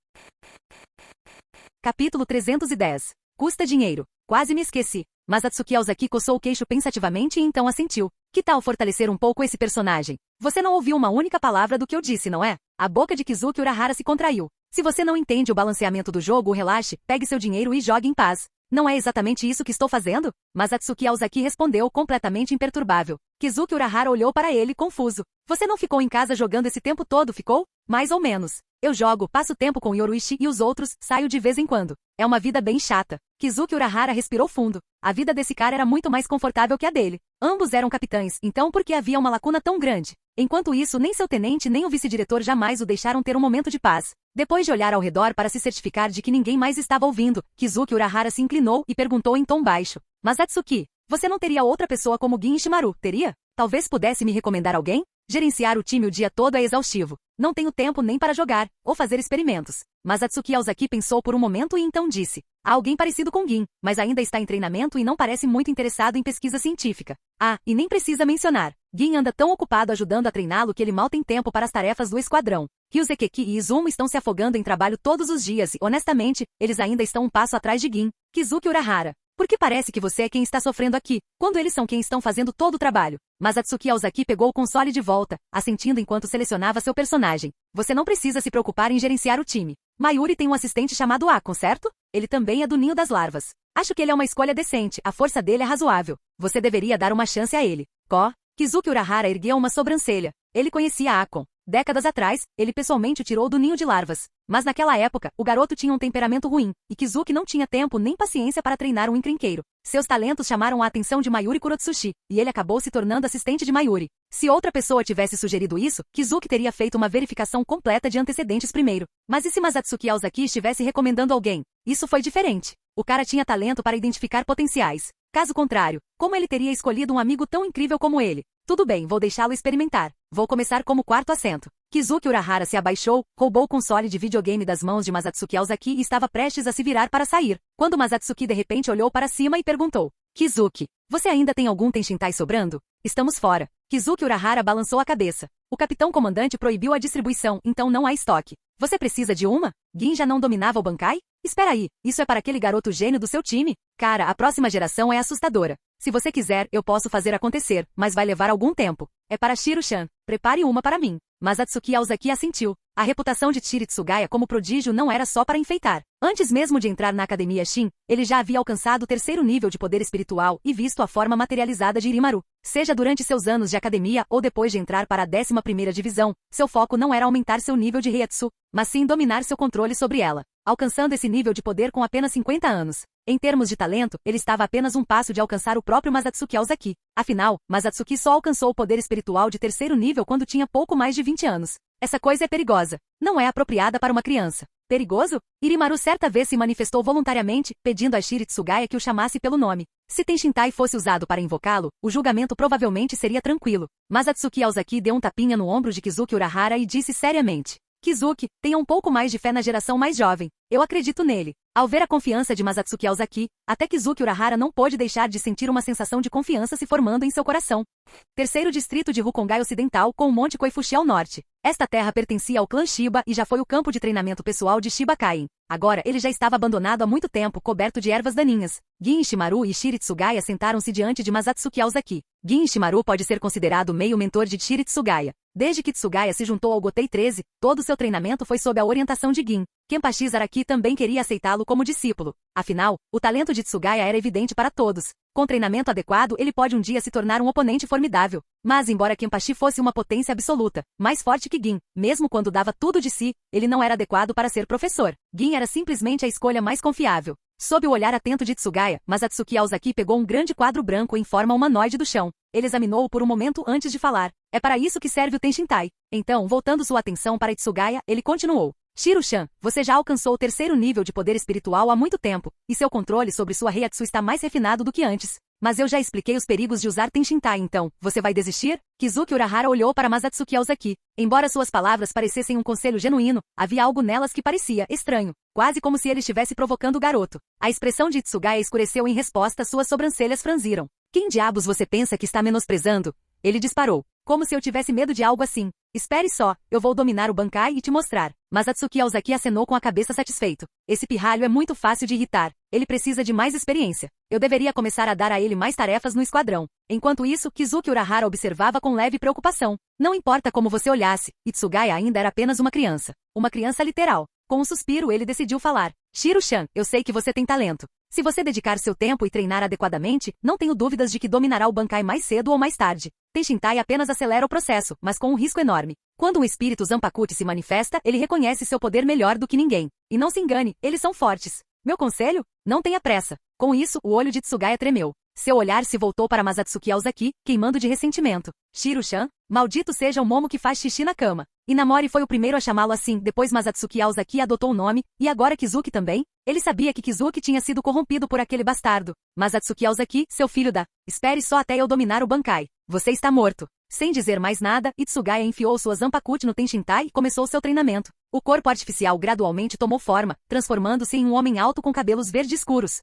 Capítulo 310. Custa dinheiro. Quase me esqueci. Mas Atsuki Aozaki coçou o queixo pensativamente e então assentiu. Que tal fortalecer um pouco esse personagem? Você não ouviu uma única palavra do que eu disse, não é? A boca de Kizuki Urahara se contraiu. Se você não entende o balanceamento do jogo, relaxe, pegue seu dinheiro e jogue em paz. Não é exatamente isso que estou fazendo? Mas Atsuki Aozaki respondeu completamente imperturbável. Kizuki Urahara olhou para ele confuso. Você não ficou em casa jogando esse tempo todo, ficou? Mais ou menos. Eu jogo, passo tempo com Yoruichi e os outros, saio de vez em quando. É uma vida bem chata. Kizuki Urahara respirou fundo. A vida desse cara era muito mais confortável que a dele. Ambos eram capitães, então por que havia uma lacuna tão grande? Enquanto isso, nem seu tenente nem o vice-diretor jamais o deixaram ter um momento de paz. Depois de olhar ao redor para se certificar de que ninguém mais estava ouvindo, Kizuki Urahara se inclinou e perguntou em tom baixo. Mas Atsuki, você não teria outra pessoa como Gin Ishimaru, teria? Talvez pudesse me recomendar alguém? Gerenciar o time o dia todo é exaustivo. Não tenho tempo nem para jogar, ou fazer experimentos. Mas Atsuki Aozaki pensou por um momento e então disse. Há alguém parecido com Gin, mas ainda está em treinamento e não parece muito interessado em pesquisa científica. Ah, e nem precisa mencionar. Gin anda tão ocupado ajudando a treiná-lo que ele mal tem tempo para as tarefas do esquadrão. Ryuzeki e Izumo estão se afogando em trabalho todos os dias e, honestamente, eles ainda estão um passo atrás de Gin. Kizuki Urahara. Porque parece que você é quem está sofrendo aqui, quando eles são quem estão fazendo todo o trabalho. Mas Atsuki Aozaki pegou o console de volta, assentindo enquanto selecionava seu personagem. Você não precisa se preocupar em gerenciar o time. Mayuri tem um assistente chamado Akon, certo? Ele também é do ninho das larvas. Acho que ele é uma escolha decente, a força dele é razoável. Você deveria dar uma chance a ele. Có. Kizuki Urahara ergueu uma sobrancelha. Ele conhecia Akon. Décadas atrás, ele pessoalmente o tirou do ninho de larvas. Mas naquela época, o garoto tinha um temperamento ruim, e Kizuki não tinha tempo nem paciência para treinar um encrenqueiro. Seus talentos chamaram a atenção de Mayuri Kurotsushi, e ele acabou se tornando assistente de Mayuri. Se outra pessoa tivesse sugerido isso, Kizuki teria feito uma verificação completa de antecedentes primeiro. Mas e se Masatsuki Aozaki estivesse recomendando alguém? Isso foi diferente. O cara tinha talento para identificar potenciais. Caso contrário, como ele teria escolhido um amigo tão incrível como ele? Tudo bem, vou deixá-lo experimentar. Vou começar como quarto assento. Kizuki Urahara se abaixou, roubou o console de videogame das mãos de Masatsuki Aozaki e estava prestes a se virar para sair, quando Masatsuki de repente olhou para cima e perguntou: Kizuki, você ainda tem algum Tenshintai sobrando? Estamos fora. Kizuki Urahara balançou a cabeça. O capitão comandante proibiu a distribuição, então não há estoque. Você precisa de uma? Gin já não dominava o Bankai? Espera aí, isso é para aquele garoto gênio do seu time? Cara, a próxima geração é assustadora. Se você quiser, eu posso fazer acontecer, mas vai levar algum tempo. É para Shiro-chan. Prepare uma para mim. Masatsuki Aozaki assentiu. A reputação de Chiri Tsugaya como prodígio não era só para enfeitar. Antes mesmo de entrar na Academia Shin, ele já havia alcançado o 3º nível de poder espiritual e visto a forma materializada de Irimaru. Seja durante seus anos de academia ou depois de entrar para a 11ª divisão, seu foco não era aumentar seu nível de Reiatsu, mas sim dominar seu controle sobre ela, alcançando esse nível de poder com apenas 50 anos. Em termos de talento, ele estava a apenas um passo de alcançar o próprio Masatsuki Aozaki. Afinal, Masatsuki só alcançou o poder espiritual de 3º nível quando tinha pouco mais de 20 anos. Essa coisa é perigosa. Não é apropriada para uma criança. Perigoso? Irimaru certa vez se manifestou voluntariamente, pedindo a Chiri Tsugaya que o chamasse pelo nome. Se Tenshintai fosse usado para invocá-lo, o julgamento provavelmente seria tranquilo. Masatsuki Aozaki deu um tapinha no ombro de Kizuki Urahara e disse seriamente: Kizuki, tenha um pouco mais de fé na geração mais jovem. Eu acredito nele. Ao ver a confiança de Masatsuki Aozaki, até Kizuki Urahara não pôde deixar de sentir uma sensação de confiança se formando em seu coração. 3º distrito de Rukongai Ocidental com o Monte Koifushi ao norte. Esta terra pertencia ao clã Shiba e já foi o campo de treinamento pessoal de Shiba Kain. Agora ele já estava abandonado há muito tempo, coberto de ervas daninhas. Gin Ishimaru e Chiri Tsugaya sentaram-se diante de Masatsuki Aozaki. Gin Ishimaru pode ser considerado meio mentor de Chiri Tsugaya. Desde que Tsugaya se juntou ao Gotei 13, todo seu treinamento foi sob a orientação de Gin. Kenpachi Zaraki também queria aceitá-lo como discípulo. Afinal, o talento de Tsugaya era evidente para todos. Com treinamento adequado, ele pode um dia se tornar um oponente formidável. Mas embora Kenpachi fosse uma potência absoluta, mais forte que Gin, mesmo quando dava tudo de si, ele não era adequado para ser professor. Gin era simplesmente a escolha mais confiável. Sob o olhar atento de Tsugaya, Masatsuki Aozaki pegou um grande quadro branco em forma humanoide do chão. Ele examinou-o por um momento antes de falar. É para isso que serve o Tenshintai. Então, voltando sua atenção para Tsugaya, ele continuou. Shiro-chan, você já alcançou o 3º nível de poder espiritual há muito tempo, e seu controle sobre sua Reiatsu está mais refinado do que antes. Mas eu já expliquei os perigos de usar Tenshintai, então, você vai desistir? Kizuki Urahara olhou para Masatsuki Aozaki. Embora suas palavras parecessem um conselho genuíno, havia algo nelas que parecia estranho, quase como se ele estivesse provocando o garoto. A expressão de Tsugaya escureceu em resposta, suas sobrancelhas franziram. Quem diabos você pensa que está menosprezando? Ele disparou. Como se eu tivesse medo de algo assim. Espere só, eu vou dominar o Bankai e te mostrar. Masatsuki Aozaki acenou com a cabeça satisfeito. Esse pirralho é muito fácil de irritar. Ele precisa de mais experiência. Eu deveria começar a dar a ele mais tarefas no esquadrão. Enquanto isso, Kizuki Urahara observava com leve preocupação. Não importa como você olhasse, Tsugaya ainda era apenas uma criança. Uma criança literal. Com um suspiro ele decidiu falar. Shiro-chan, eu sei que você tem talento. Se você dedicar seu tempo e treinar adequadamente, não tenho dúvidas de que dominará o Bankai mais cedo ou mais tarde. Tenshintai apenas acelera o processo, mas com um risco enorme. Quando um espírito Zanpakuti se manifesta, ele reconhece seu poder melhor do que ninguém. E não se engane, eles são fortes. Meu conselho? Não tenha pressa. Com isso, o olho de Tsugaya tremeu. Seu olhar se voltou para Masatsuki Aozaki, queimando de ressentimento. Shiro-chan, maldito seja o momo que faz xixi na cama. Inamori foi o primeiro a chamá-lo assim, depois Masatsuki Aozaki adotou o nome, e agora Kizuki também? Ele sabia que Kizuki tinha sido corrompido por aquele bastardo. Masatsuki Aozaki, seu filho da... Espere só até eu dominar o Bankai. Você está morto. Sem dizer mais nada, Tsugaya enfiou sua Zanpakuti no Tenshintai e começou seu treinamento. O corpo artificial gradualmente tomou forma, transformando-se em um homem alto com cabelos verde escuros.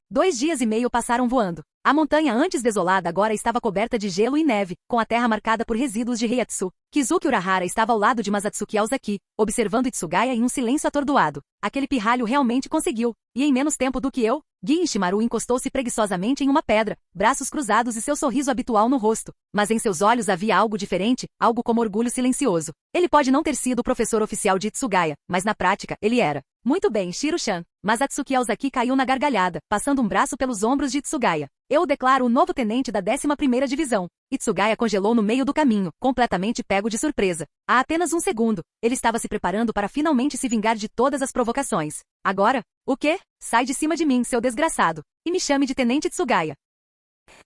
2 dias e meio passaram voando. A montanha antes desolada agora estava coberta de gelo e neve, com a terra marcada por resíduos de Reiatsu. Kizuki Urahara estava ao lado de Masatsuki Aozaki, observando Tsugaya em um silêncio atordoado. Aquele pirralho realmente conseguiu. E em menos tempo do que eu, Gin Ishimaru encostou-se preguiçosamente em uma pedra, braços cruzados e seu sorriso habitual no rosto. Mas em seus olhos havia algo diferente, algo como orgulho silencioso. Ele pode não ter sido o professor oficial de Tsugaya, mas na prática, ele era. Muito bem, Shiro-chan. Masatsuki Aozaki caiu na gargalhada, passando um braço pelos ombros de Tsugaya. Eu o declaro o novo tenente da 11ª divisão. Tsugaya congelou no meio do caminho, completamente pego de surpresa. Há apenas um segundo, ele estava se preparando para finalmente se vingar de todas as provocações. Agora? O quê? Sai de cima de mim, seu desgraçado. E me chame de Tenente Tsugaya.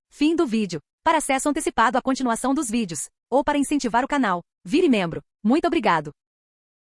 Fim do vídeo. Para acesso antecipado à continuação dos vídeos, ou para incentivar o canal, vire membro. Muito obrigado.